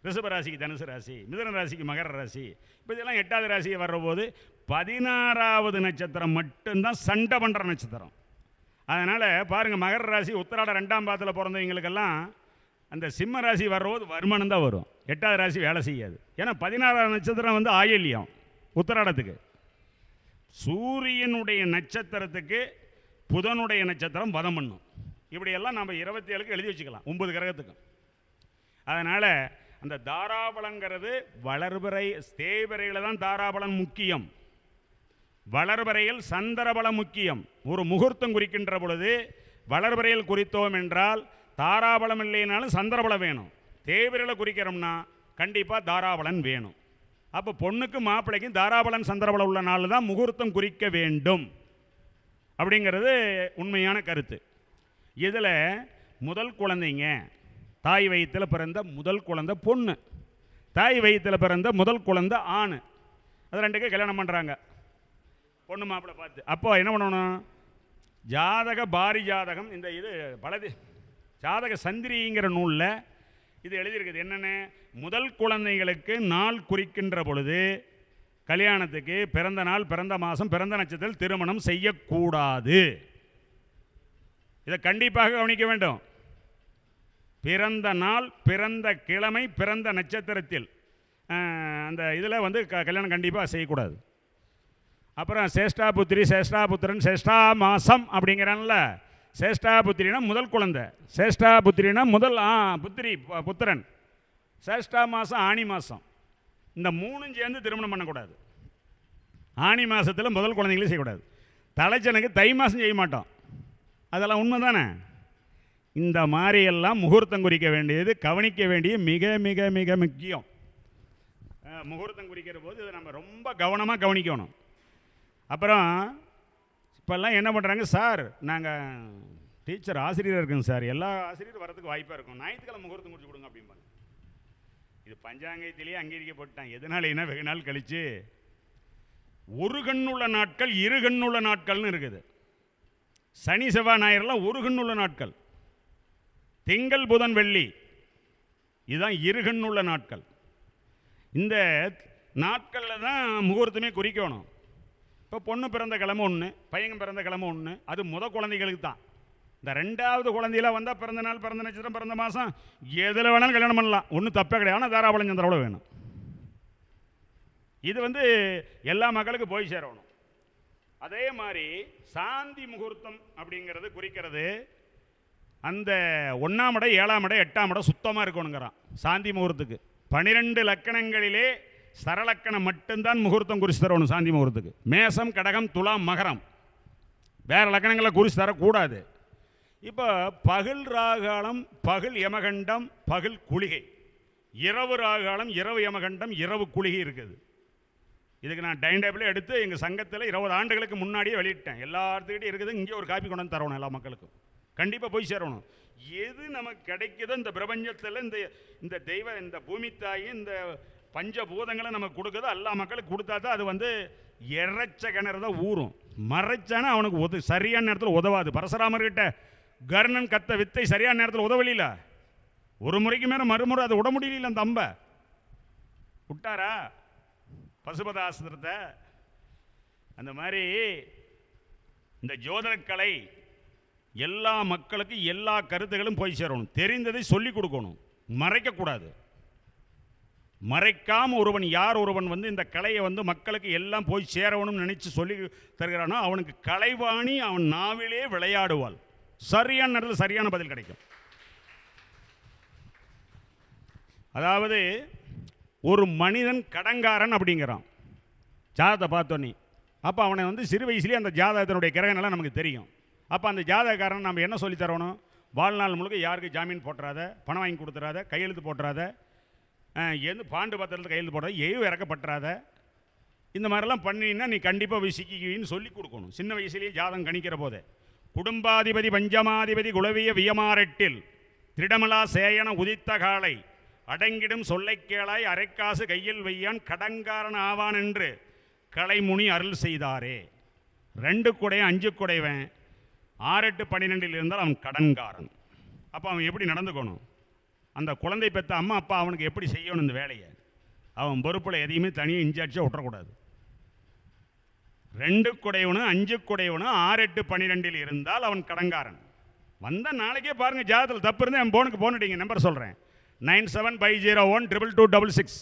ரிஷப ராசிக்கு தனுசு ராசி, மிதுன ராசிக்கு மகர ராசி, இப்போ இதெல்லாம் 8வது ராசியை வர்றபோது 16வது நட்சத்திரம் மட்டும்தான் சண்டை பண்ணுற நட்சத்திரம். அதனால் பாருங்கள், மகர ராசி உத்திராட 2ஆம் பாதத்தில் பிறந்தவங்களுக்கெல்லாம் அந்த சிம்ம ராசி வர்றபோது வருமானம் தான் வரும். 8வது ராசி வேலை செய்யாது. ஏன்னா 16வது நட்சத்திரம் வந்து ஆயில்யம் உத்திராடத்துக்கு. சூரியனுடைய நட்சத்திரத்துக்கு புதனுடைய நட்சத்திரம் வதம் பண்ணும். இப்படியெல்லாம் நம்ம 27க்கு எழுதி வச்சுக்கலாம் 9 கிரகத்துக்கும். அதனால் அந்த தாராபலங்கிறது வளர்பிறை தேய்பிறையில் தான் தாராபலம் முக்கியம். வளர்பிறையில் சந்திரபலம் முக்கியம். ஒரு முகூர்த்தம் குறிக்கின்ற பொழுது வளர்பிறையில் குறித்தோம் என்றால் தாராபலம் இல்லைனாலும் சந்திரபலம் வேணும். தேய்பிறையில் குறிக்கிறோம்னா கண்டிப்பாக தாராபலன் வேணும். அப்போ பொண்ணுக்கும் மாப்பிள்ளைக்கும் தாராபலன் சந்திரபலம் உள்ள நாள் தான் முகூர்த்தம் குறிக்க வேண்டும் அப்படிங்கிறது உண்மையான கருத்து. இதில் முதல் குழந்தைங்க தாய் வயிற்றில் பிறந்த முதல் குழந்தை பொண்ணு, தாய் வயிற்றில் பிறந்த முதல் குழந்தை ஆண். அது 2க்கு கல்யாணம் பண்ணுறாங்க பொண்ணு மாப்பிள்ளை பார்த்து. அப்போ என்ன பண்ணணும், ஜாதக பாரி ஜாதகம் இந்த இது பலது ஜாதக சந்திரிங்கிற நூலில் இது எழுதியிருக்குது. என்னென்ன, முதல் குழந்தைகளுக்கு நாள் குறிக்கின்ற பொழுது கல்யாணத்துக்கு பிறந்த நாள், பிறந்த மாதம், பிறந்த நட்சத்திரத்தில் திருமணம் செய்யக்கூடாது. இதை கண்டிப்பாக கவனிக்க வேண்டும். பிறந்த நாள், பிறந்த கிழமை, பிறந்த நட்சத்திரத்தில் அந்த இதில் வந்து கல்யாணம் கண்டிப்பாக செய்யக்கூடாது. அப்புறம் சேஷ்டா புத்திரி, சேஷ்டா புத்திரன், சேஷ்டா மாசம் அப்படிங்கிறான்ல. சேஷ்டா புத்திரினா முதல் குழந்தை, சேஷ்டா புத்திரினா முதல் புத்திரி புத்திரன், சேஷ்டா மாதம் ஆணி மாதம், இந்த 3 சேர்ந்து திருமணம் பண்ணக்கூடாது. ஆணி மாதத்தில் முதல் குழந்தைங்களும் செய்யக்கூடாது. தலைச்சனுக்கு தை மாதம் செய்ய மாட்டோம். அதெல்லாம் உண்மை தானே. இந்த மாதிரியெல்லாம் முகூர்த்தம் குறிக்க வேண்டியது, கவனிக்க வேண்டிய மிக மிக மிக முக்கியம். முகூர்த்தம் குறிக்கிற போது இதை நம்ம ரொம்ப கவனமாக கவனிக்கணும். அப்புறம் இப்போல்லாம் என்ன பண்ணுறாங்க, சார் நாங்கள் டீச்சர் ஆசிரியர் இருக்குங்க சார், எல்லா ஆசிரியரும் வரதுக்கு வாய்ப்பாக இருக்கும், ஞாயிற்றுக்கிழமை முகூர்த்தம் முடிச்சு கொடுங்க அப்படிம்பாங்க. இது பஞ்சாங்கத்திலேயே அங்கீகரிக்கப்பட்டான். எதனாலேன்னா வெகு நாள் கழித்து ஒரு கண்ணுள்ள நாட்கள், இரு கண்ணுள்ள நாட்கள்னு இருக்குது. சனி செவ்வாய் ஞாயிறுலாம் ஒரு கண்ணுள்ள நாட்கள். திங்கள் புதன் வெள்ளி இதுதான் இருகண்ணுள்ள நாட்கள். இந்த நாட்களில் தான் முகூர்த்தமே குறிக்கணும். இப்போ பொண்ணு பிறந்த கிழமை ஒன்று, பையன் பிறந்த கிழமை ஒன்று, அது முதல் குழந்தைகளுக்கு தான். இந்த 2வது குழந்தையில வந்தால் பிறந்த நாள், பிறந்த நட்சத்திரம், பிறந்த மாதம் எதில் வேணாலும் கல்யாணம் பண்ணலாம், ஒன்றும் தப்பே கிடையாது. ஆனால் தாராபலம் சந்திரபலம் வேணும். இது வந்து எல்லா மக்களுக்கும் போய் சேரணும். அதே மாதிரி சாந்தி முகூர்த்தம் அப்படிங்கிறது குறிக்கிறது அந்த 1ஆம் இடம், 7ஆம் இடம், 8ஆம் இடம் சுத்தமாக இருக்கணுங்கிறான் சாந்தி முகூர்த்துக்கு. 12 லக்கணங்களிலே சரலக்கணம் மட்டும்தான் முகூர்த்தம் குறித்து தரணும் சாந்தி முகூர்த்துக்கு. மேசம், கடகம், துலாம், மகரம் வேறு லக்கணங்களை குறித்து தரக்கூடாது. இப்போ பகல் ராகாலம், பகல் யமகண்டம், பகல் குளிகை, இரவு ராகாலம், இரவு யமகண்டம், இரவு குளிகை இருக்குது. இதுக்கு நான் டைம் டேபிளே எடுத்து எங்கள் சங்கத்தில் 20 ஆண்டுகளுக்கு முன்னாடியே வெளியிட்டேன். எல்லாத்துக்கிட்டையும் இருக்குது. இங்கே ஒரு காப்பி கொண்டு வந்து தரணும் எல்லா மக்களுக்கும். கண்டிப்பாக போய் சேரணும். எது நமக்கு கிடைக்குதோ இந்த பிரபஞ்சத்தில், இந்த தெய்வ, இந்த பூமி தாய், இந்த பஞ்சபூதங்களை நமக்கு கொடுக்குதோ எல்லா மக்களுக்கு கொடுத்தா தான் அது வந்து இறைச்ச கிணறு தான் ஊறும். மறைச்சானா அவனுக்கு சரியான நேரத்தில் உதவாது. பரசுராமர்கிட்ட கர்ணன் கத்த வித்தை சரியான நேரத்தில் உதவலில. ஒரு முறைக்கு மேலே மறுமுறை அதை விட முடியல. அந்த அம்பை விட்டாரா பசுபதாஸ்திரத்தை? அந்த மாதிரி இந்த ஜோதிடக்கலை எல்லா மக்களுக்கும் எல்லா கருத்துகளும் போய் சேரணும். தெரிந்ததை சொல்லிக் கொடுக்கணும், மறைக்கக்கூடாது. மறைக்காம ஒருவன் வந்து இந்த கலையை வந்து மக்களுக்கு எல்லாம் போய் சேரணும்னு நினைச்சு சொல்லி தருகிறானோ அவனுக்கு கலைவாணி அவன் நாவிலே விளையாடுவாள். சரியான நேரத்தில் சரியான பதில் கிடைக்கும். அதாவது ஒரு மனிதன் கடங்காரன் அப்படிங்கிறான் ஜாதகத்தை பார்த்தோன்னே. அப்போ அவனை வந்து சிறு வயசுலேயே அந்த ஜாதகத்தினுடைய கிரகணெல்லாம் நமக்கு தெரியும். அப்போ அந்த ஜாதகக்காரன் நம்ம என்ன சொல்லி தரணும்? வாழ்நாள் முழுக்க யாருக்கு ஜாமீன் போட்டுறாத, பணம் வாங்கி கொடுத்துறாத, கையெழுத்து போட்டுறாத, எந்த பாண்டு பத்திரத்தில் கையெழுத்து போடுறாத, எய்வு இறக்கப்பட்டுறாத, இந்த மாதிரிலாம் பண்ணினா நீ கண்டிப்பாக சிக்கிக்குவின்னு சொல்லி கொடுக்கணும். சின்ன வயசுலேயே ஜாதகம் கணிக்கிற போதே. குடும்பாதிபதி பஞ்சமாதிபதி குலவிய வியமாரெட்டில் திடமலா சேயன உதித்த காலை அடங்கிடும் சொல்லை கேளாய் அரைக்காசு கையில் வையான் கடங்காரன் ஆவான் என்று கலைமுனி அருள் செய்தாரே. 2 குடை 5 குடைவன் 6 8 12 இருந்தால் அவன் கடன்காரன். அப்போ அவன் எப்படி நடந்துக்கணும்? அந்த குழந்தை பெற்ற அம்மா அப்பா அவனுக்கு எப்படி செய்யணும் இந்த வேலையை? அவன் பொறுப்பில் எதையுமே தனியாக இன்சார்ஜாக விட்டுறக்கூடாது. 2 குடைவனும் 5 குடைவனும் 6 8 12 இருந்தால் அவன் கடன்காரன். வந்த நாளைக்கே பாருங்கள், ஜாதகத்தில் தப்பு இருந்தால் என் போனுக்கு போன் அடிங்க. நம்பர் சொல்கிறேன், 9750122266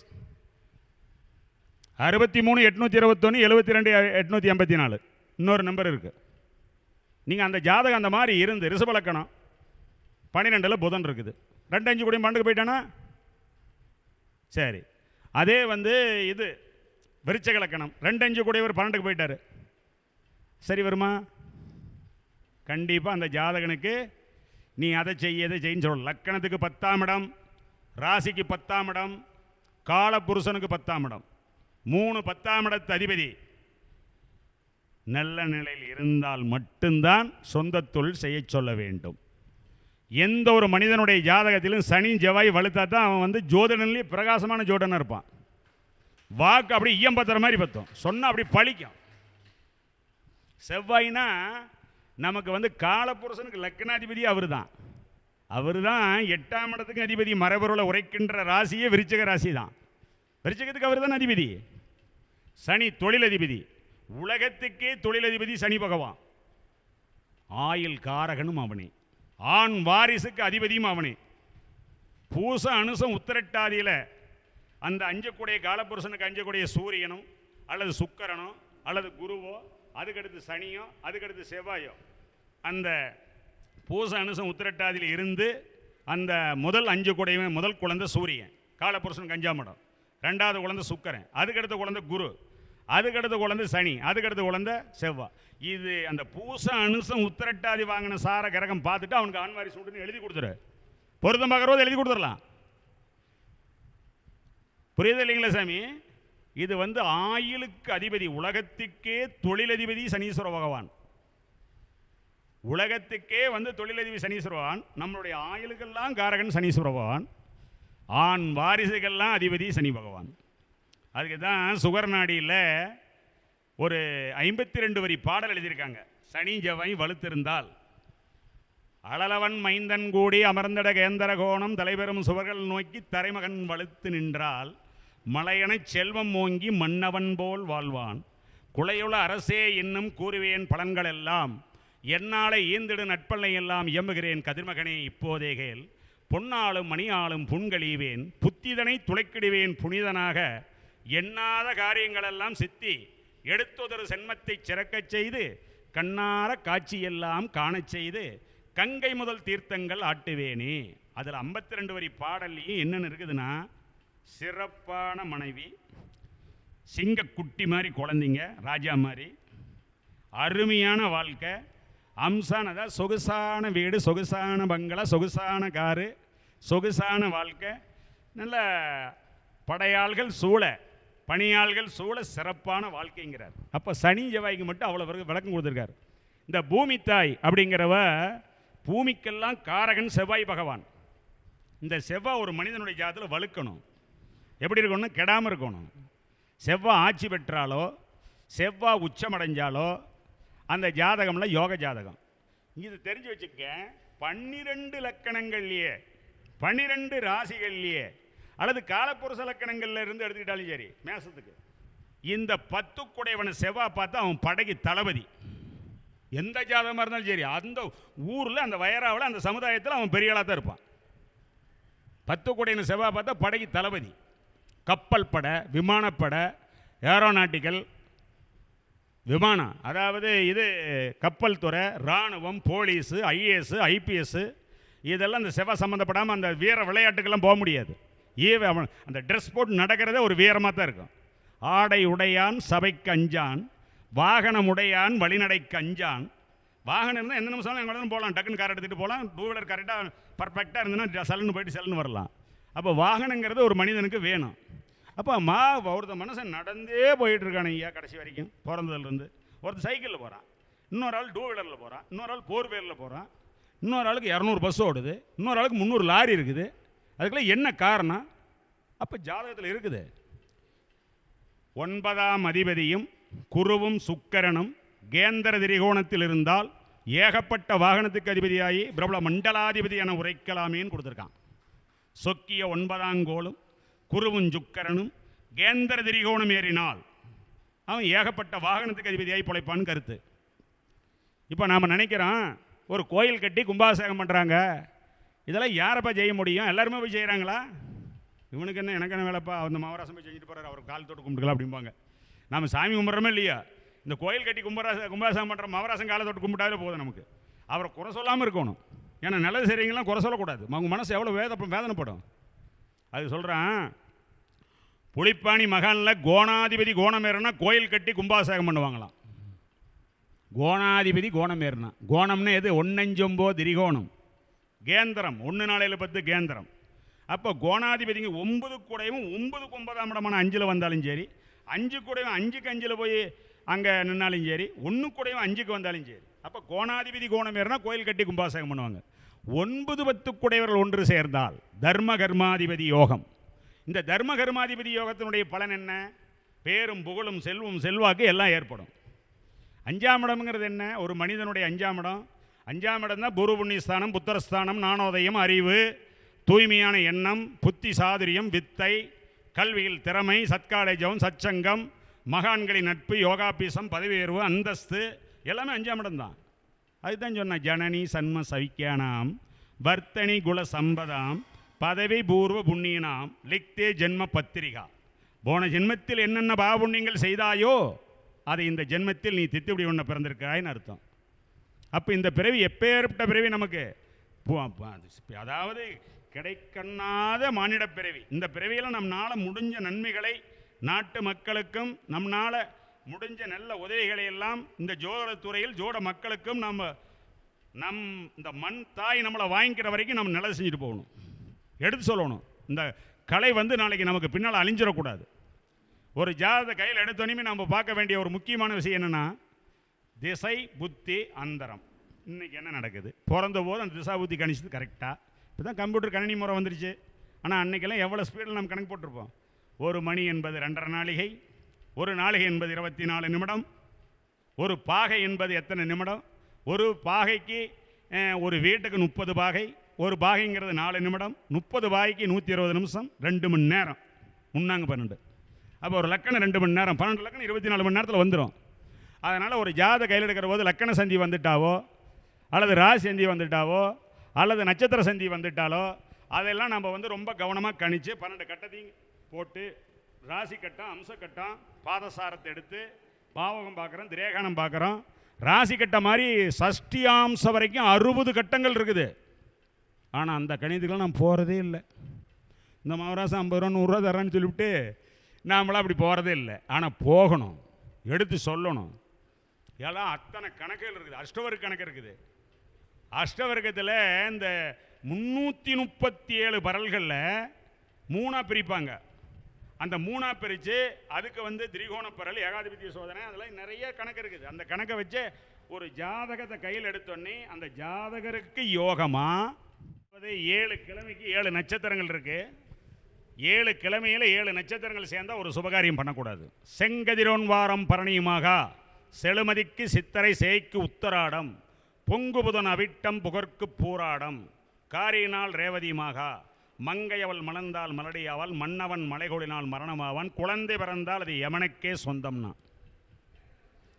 63 821 72 884. இன்னொரு நம்பர் இருக்குது. நீங்கள் அந்த ஜாதகம் அந்த மாதிரி இருந்து ரிஷபலக்கணம் 12 புதன் இருக்குது, 2 5 கூட 12 போயிட்டானா சரி. அதே வந்து இது விருச்சக லக்கணம் 2 5 கூட 12 போயிட்டாரு, சரி வருமா? கண்டிப்பாக அந்த ஜாதகனுக்கு நீ அதை செய்யதை செய்யின்னு சொல்லணும். லக்கணத்துக்கு 10ஆம் இடம், ராசிக்கு 10ஆம் இடம், காலபுருஷனுக்கு 10ஆம் இடம், 3 10ஆம் இடத்து அதிபதி நல்ல நிலையில் இருந்தால் மட்டும்தான் சொந்த தொழில் செய்ய சொல்ல வேண்டும். எந்த ஒரு மனிதனுடைய ஜாதகத்திலும் சனி செவ்வாய் வலுத்தா தான் அவன் வந்து ஜோதிடன்லேயே பிரகாசமான ஜோடனாக இருப்பான். வாக்கு அப்படி ஈயம் பத்துற மாதிரி பத்தும், சொன்னால் அப்படி பழிக்கும். செவ்வாய்னா நமக்கு வந்து காலபுருஷனுக்கு லக்னாதிபதி அவர் தான். 8ஆம் இடத்துக்கு அதிபதி. மரபொருளை உரைக்கின்ற ராசியே விருச்சிக ராசி தான். விருச்சிகத்துக்கு அவர் தான் அதிபதி. சனி தொழிலதிபதி, உலகத்துக்கே தொழிலதிபதி சனி பகவான். ஆயுள் காரகனும் அவனே, ஆண் வாரிசுக்கு அதிபதியும் அவனே. பூச அனுசம் உத்திரட்டாதியில் அந்த 5 கூடைய காலபுருஷனுக்கு 5 கூடைய சூரியனும் அல்லது சுக்கரனோ அல்லது குருவோ, அதுக்கடுத்து சனியோ, அதுக்கடுத்து செவ்வாயோ, அந்த பூச அனுசம் உத்திரட்டாதியில் இருந்து அந்த முதல் 5 கூடையுமே முதல் குழந்தை சூரியன், காலபுருஷனுக்கு 5ஆம் இடம். 2வது குழந்தை சுக்கரன், அதுக்கடுத்த குழந்தை குரு, அதுக்கடுத்த குழந்தை சனி, அதுக்கடுத்த குழந்தை செவ்வாய். இது அந்த பூச அனுசம் உத்திரட்டாதி வாங்கின சார கிரகம் பார்த்துட்டு அவனுக்கு ஆண்வாரி சூடுன்னு எழுதி கொடுத்துரு. பொருத்தம் பார்க்குறது எழுதி கொடுத்துடலாம். புரியுது இல்லைங்களா சாமி? இது வந்து ஆயுளுக்கு அதிபதி, உலகத்துக்கே தொழிலதிபதி சனீஸ்வர பகவான். உலகத்துக்கே வந்து தொழிலதிபதி சனீஸ்வர பகவான். நம்மளுடைய ஆயுளுக்கெல்லாம் காரகன் சனீஸ்வர பகவான். ஆண் வாரிசுகள்லாம் அதிபதி சனி பகவான். அதுக்கு தான் சுகர்நாடியில் ஒரு 52 வரி பாடல் எழுதியிருக்காங்க. சனி செவ்வாய் வலுத்திருந்தால் அழலவன் மைந்தன் கூடி அமர்ந்தட கேந்திர கோணம் தலைபெறும் சுவர்கள் நோக்கி தரைமகன் வலுத்து நின்றால் மலையனச் செல்வம் ஓங்கி மன்னவன் போல் வாழ்வான். குலையுள்ள அரசே இன்னும் கூறுவேன் பலன்கள் எல்லாம், என்னாலே ஈந்திடு நட்பல்லை எல்லாம் இயம்புகிறேன் கதிர்மகனே இப்போதே கேள். பொன்னாலும் மணியாலும் புண்களீவேன், புத்திதனை துளைக்கிடுவேன் புனிதனாக. எண்ணாத காரியங்களெல்லாம் சித்தி எடுத்தொரு சென்மத்தை சிறக்கச் செய்து கண்ணார காட்சியெல்லாம் காணச் செய்து கங்கை முதல் தீர்த்தங்கள் ஆட்டுவேனே. அதில் 52 வரி பாடல்லையும் என்னென்னு இருக்குதுன்னா, சிறப்பான மனைவி, சிங்கக்குட்டி மாதிரி குழந்தைங்க, ராஜா மாதிரி, அருமையான வாழ்க்கை, அம்சானதா சொகுசான வீடு, சொகுசான பங்களா, சொகுசான காரு, சொகுசான வாழ்க்கை, நல்ல படையாள்கள் சூழ, பணியாள்கள் சூழ சிறப்பான வாழ்க்கைங்கிறார். அப்போ சனி செவ்வாய்க்கு மட்டும் அவ்வளோ விளக்கம் கொடுத்துருக்கார். இந்த பூமி தாய் அப்படிங்கிறவ பூமிக்கெல்லாம் காரகன் செவ்வாய் பகவான். இந்த செவ்வாய் ஒரு மனிதனுடைய ஜாதத்தில் வலுக்கணும். எப்படி இருக்கணும்? கெடாமல் இருக்கணும். செவ்வாய் ஆட்சி பெற்றாலோ செவ்வாய் உச்சமடைஞ்சாலோ அந்த ஜாதகம்ல யோக ஜாதகம். இது தெரிஞ்சு வச்சுக்க. 12 லக்கணங்கள்லையே 12 ராசிகள்லையே அல்லது காலப்புருஷ லக்கணங்கள்ல இருந்து எடுத்துக்கிட்டாலும் சரி, மேசத்துக்கு இந்த 10 குடைவனை செவ்வாய் பார்த்தா அவன் படைக்கு தளபதி. எந்த ஜாதகமாக இருந்தாலும் சரி, அந்த ஊரில் அந்த வயராவில் அந்த சமுதாயத்தில் அவன் பெரிய ஆளாக தான் இருப்பான். 10 கோடின்னு செவ்வாய் பார்த்தா படைக்கு தளபதி. கப்பல் படை, விமானப்படை, ஏரோநாட்டிக்கல், விமானம், அதாவது இது கப்பல் துறை, இராணுவம், போலீஸு, ஐஏஎஸ், ஐபிஎஸ், இதெல்லாம் அந்த செவ்வாய் சம்மந்தப்படாமல் அந்த வீர விளையாட்டுக்கெல்லாம் போக முடியாது. அவன் அந்த ட்ரெஸ் போட்டு நடக்கிறதே ஒரு வீரமாக தான் இருக்கும். ஆடை உடையான் சபைக்கு அஞ்சான், வாகனம் உடையான் வழிநடைக்கு அஞ்சான். வாகனம் இருந்தால் எந்த நிமிஷம் எங்கே போகலாம், டக்குன்னு கார் எடுத்துகிட்டு போகலாம். 2 வீலர் கரெக்டாக பர்ஃபெக்டாக இருந்ததுன்னா சல்லுன்னு போயிட்டு செல்லுன்னு வரலாம். அப்போ வாகனங்கிறது ஒரு மனிதனுக்கு வேணும். அப்போ ஒருத்த மனுஷன் நடந்தே போயிட்டு இருக்கானு ஐயா கடைசி வரைக்கும் பிறந்ததுலேருந்து. ஒருத்தர் சைக்கிளில் போகிறான், இன்னொரு ஆள் 2 வீலரில் போகிறான், இன்னொரு ஆள் 4 வீலரில் போகிறான், இன்னொரு ஆளுக்கு 200 பஸ் ஓடுது, இன்னொரு ஆளுக்கு 300 லாரி இருக்குது. அதுக்கெல்லாம் என்ன காரணம்? அப்போ ஜாதகத்தில் இருக்குது. 9ஆம் அதிபதியும் குருவும் சுக்கிரனும் கேந்திர திரிகோணத்தில் இருந்தால் ஏகப்பட்ட வாகனத்துக்கு அதிபதியாகி பிரபல மண்டலாதிபதி என உரைக்கலாமேன்னு கொடுத்துருக்கான். சொக்கிய 9ஆம் கோளும் குருவும் சுக்கிரனும் கேந்திர திரிகோணம் ஏறினால் அவன் ஏகப்பட்ட வாகனத்துக்கு அதிபதியாகி பிழைப்பான்னு கருத்து. இப்போ நாம் நினைக்கிறோம், ஒரு கோயில் கட்டி கும்பாபிஷேகம் பண்ணுறாங்க, இதெல்லாம் யாரப்பா செய்ய முடியும்? எல்லாருமே போய் செய்கிறாங்களா? இவனுக்கு என்ன எனக்கு என்ன வேலைப்பா, அந்த மகராசம் போய் செஞ்சுட்டு போகிறார், அவர் கால் தொட்டு கும்பிட்டுக்கலாம் அப்படிம்பாங்க. நாம் சாமி கும்பிட்றோமே இல்லையா? இந்த கோயில் கட்டி கும்பாபிஷேகம் பண்ணுற மகராசம் காலை தொட்டு கும்பிட்டாலே போதும் நமக்கு. அவரை குறை சொல்லாமல் இருக்கணும். ஏன்னா நல்லது செய்கிறீங்களாம் குறை சொல்லக்கூடாது. அவங்க மனசு எவ்வளோ வேதனைப்படும். அது சொல்கிறான், புலிப்பாணி மகானில் கோணாதிபதி கோணம் ஏறுனா கோயில் கட்டி கும்பாபிஷேகம் பண்ணுவாங்களாம். கோணாதிபதி கோணம் ஏறுனா, கோணம்னு எது? 1 திரிகோணம், கேந்திரம் 1 நாளையில் 10 கேந்திரம். அப்போ கோணாதிபதிங்க 9 கூடையும் 9க்கு 9ஆம் இடமான 5ல் வந்தாலும் சரி, 5 கூடையும் 5க்கு 5ல் போய் அங்கே நின்னாலும் சரி, 1 கூடையும் 5க்கு வந்தாலும் சரி. அப்போ கோணாதிபதி கோணம் ஏறுனா கோயில் கட்டி கும்பாபிஷேகம் பண்ணுவாங்க. 9, 10 கூடையவர்கள் ஒன்று சேர்ந்தால் தர்ம கர்மாதிபதி யோகம். இந்த தர்ம கர்மாதிபதி யோகத்தினுடைய பலன் என்ன? பேரும் புகழும் செல்வம் செல்வாக்கு எல்லாம் ஏற்படும். 5ஆம் இடம்ங்கிறது என்ன? ஒரு மனிதனுடைய 5ஆம் இடம். 5ஆம் இடம் தான் குரு புண்ணியஸ்தானம், புத்திரஸ்தானம், ஞானோதயம், அறிவு, தூய்மையான எண்ணம், புத்தி சாதுரியம், வித்தை, கல்வியில் திறமை, சத்காலேஜம், சச்சங்கம், மகான்களின் நட்பு, யோகாபீசம், பதவி உயர்வு, அந்தஸ்து, எல்லாமே 5ஆம் இடம் தான். அதுதான் சொன்ன ஜனனி சன்ம சவிக்கியானாம் வர்த்தனி குல சம்பதாம் பதவி பூர்வ புண்ணியனாம் லிக்தே ஜென்ம பத்திரிகா. போன ஜென்மத்தில் என்னென்ன பாவபுண்ணியங்கள் செய்தாயோ அதை இந்த ஜென்மத்தில் நீ தித்துப்படி ஒன்று பிறந்திருக்காயின்னு அர்த்தம். அப்போ இந்த பிறவி எப்பேற்பட்ட பிறவி நமக்கு, அதாவது கிடைக்கண்ணாத மானிட பிறவி. இந்த பிறவியில் நம்மளால் முடிஞ்ச நன்மைகளை நாட்டு மக்களுக்கும் நம்மளால் முடிஞ்ச நல்ல உதவிகளை எல்லாம் இந்த ஜோதிடத்துறையில் ஜோட மக்களுக்கும் நம் இந்த மண் தாய் நம்மளை வாங்கிக்கிற வரைக்கும் நம்ம நல்லது செஞ்சுட்டு போகணும், எடுத்து சொல்லணும். இந்த கலை நாளைக்கு நமக்கு பின்னால் அழிஞ்சிடக்கூடாது. ஒரு ஜாதகத்தை கையில் எடுத்தோன்னே நம்ம பார்க்க வேண்டிய ஒரு முக்கியமான விஷயம் என்னென்னா, திசை புத்தி அந்தரம். இன்றைக்கி என்ன நடக்குது? பிறந்த போது அந்த திசா புத்தி கணிச்சது கரெக்டாக. இப்போ தான் கம்ப்யூட்டர் கணினி முறை வந்துருச்சு. ஆனால் அன்றைக்கெல்லாம் எவ்வளோ ஸ்பீடில் நம்ம கணக்கு போட்டிருப்போம். ஒரு மணி என்பது 2½ நாளிகை, ஒரு நாளிகை என்பது 24 நிமிடம், ஒரு பாகை என்பது எத்தனை நிமிடம், ஒரு பாகைக்கு ஒரு வீட்டுக்கு 30 பாகை, ஒரு பாகைங்கிறது 4 நிமிடம், 30 பாகைக்கு 120 நிமிஷம், 2 மணி நேரம், 12. அப்போ ஒரு லக்கணம் 2 மணி நேரம், 12 லக்கணம் 24 மணி நேரத்தில் வந்துடும். அதனால் ஒரு ஜாத கையில் எடுக்கிற போது லக்கண சந்தி வந்துட்டாவோ, அல்லது ராசி சந்தி வந்துட்டாவோ, அல்லது நட்சத்திர சந்தி வந்துட்டாலோ அதெல்லாம் நம்ம ரொம்ப கவனமாக கணித்து 12 கட்டத்தையும் போட்டு, ராசி கட்டம், அம்ச கட்டம், பாதசாரத்தை எடுத்து பாவகம் பார்க்குறோம், திரேகானம் பார்க்குறோம். ராசி கட்டம் மாதிரி சஷ்டியாம்சம் வரைக்கும் 60 கட்டங்கள் இருக்குது. ஆனால் அந்த கணிதத்துக்கெல்லாம் நான் போகிறதே இல்லை. இந்த மகராசம் 50 ரூபா 100 ரூபா தரேன்னு சொல்லிவிட்டு நாமளாம் அப்படி போகிறதே இல்லை. ஆனால் போகணும், எடுத்து சொல்லணும். எல்லாம் அத்தனை கணக்குகள் இருக்குது. அஷ்டவர்க்க கணக்கு இருக்குது. அஷ்டவர்க்கத்தில் இந்த 337 பரல்களில் 3ஆக பிரிப்பாங்க. அந்த 3ஆக பிரித்து அதுக்கு திரிகோண பரல், ஏகாதிபத்திய சோதனை, அதெல்லாம் நிறைய கணக்கு இருக்குது. அந்த கணக்கை வச்சு ஒரு ஜாதகத்தை கையில் எடுத்தோன்னே அந்த ஜாதகருக்கு யோகமாக 7 கிழமைக்கு 7 நட்சத்திரங்கள் இருக்குது. 7 கிழமையில் 7 நட்சத்திரங்கள் சேர்ந்தால் ஒரு சுபகாரியம் பண்ணக்கூடாது. செங்கதிரோன் வாரம் பரணியுமாக, செழுமதிக்கு சித்தரை சேய்க்கு உத்தராடம், பொங்குபுதன் அவிட்டம் புகற்கு பூராடம், காரியினால் ரேவதியுமாக, மங்கையவள் மணந்தால் மலடியாவால், மன்னவன் மலைகொழினால் மரணமாவான், குழந்தை பிறந்தால் அது யமனுக்கே சொந்தம்னா.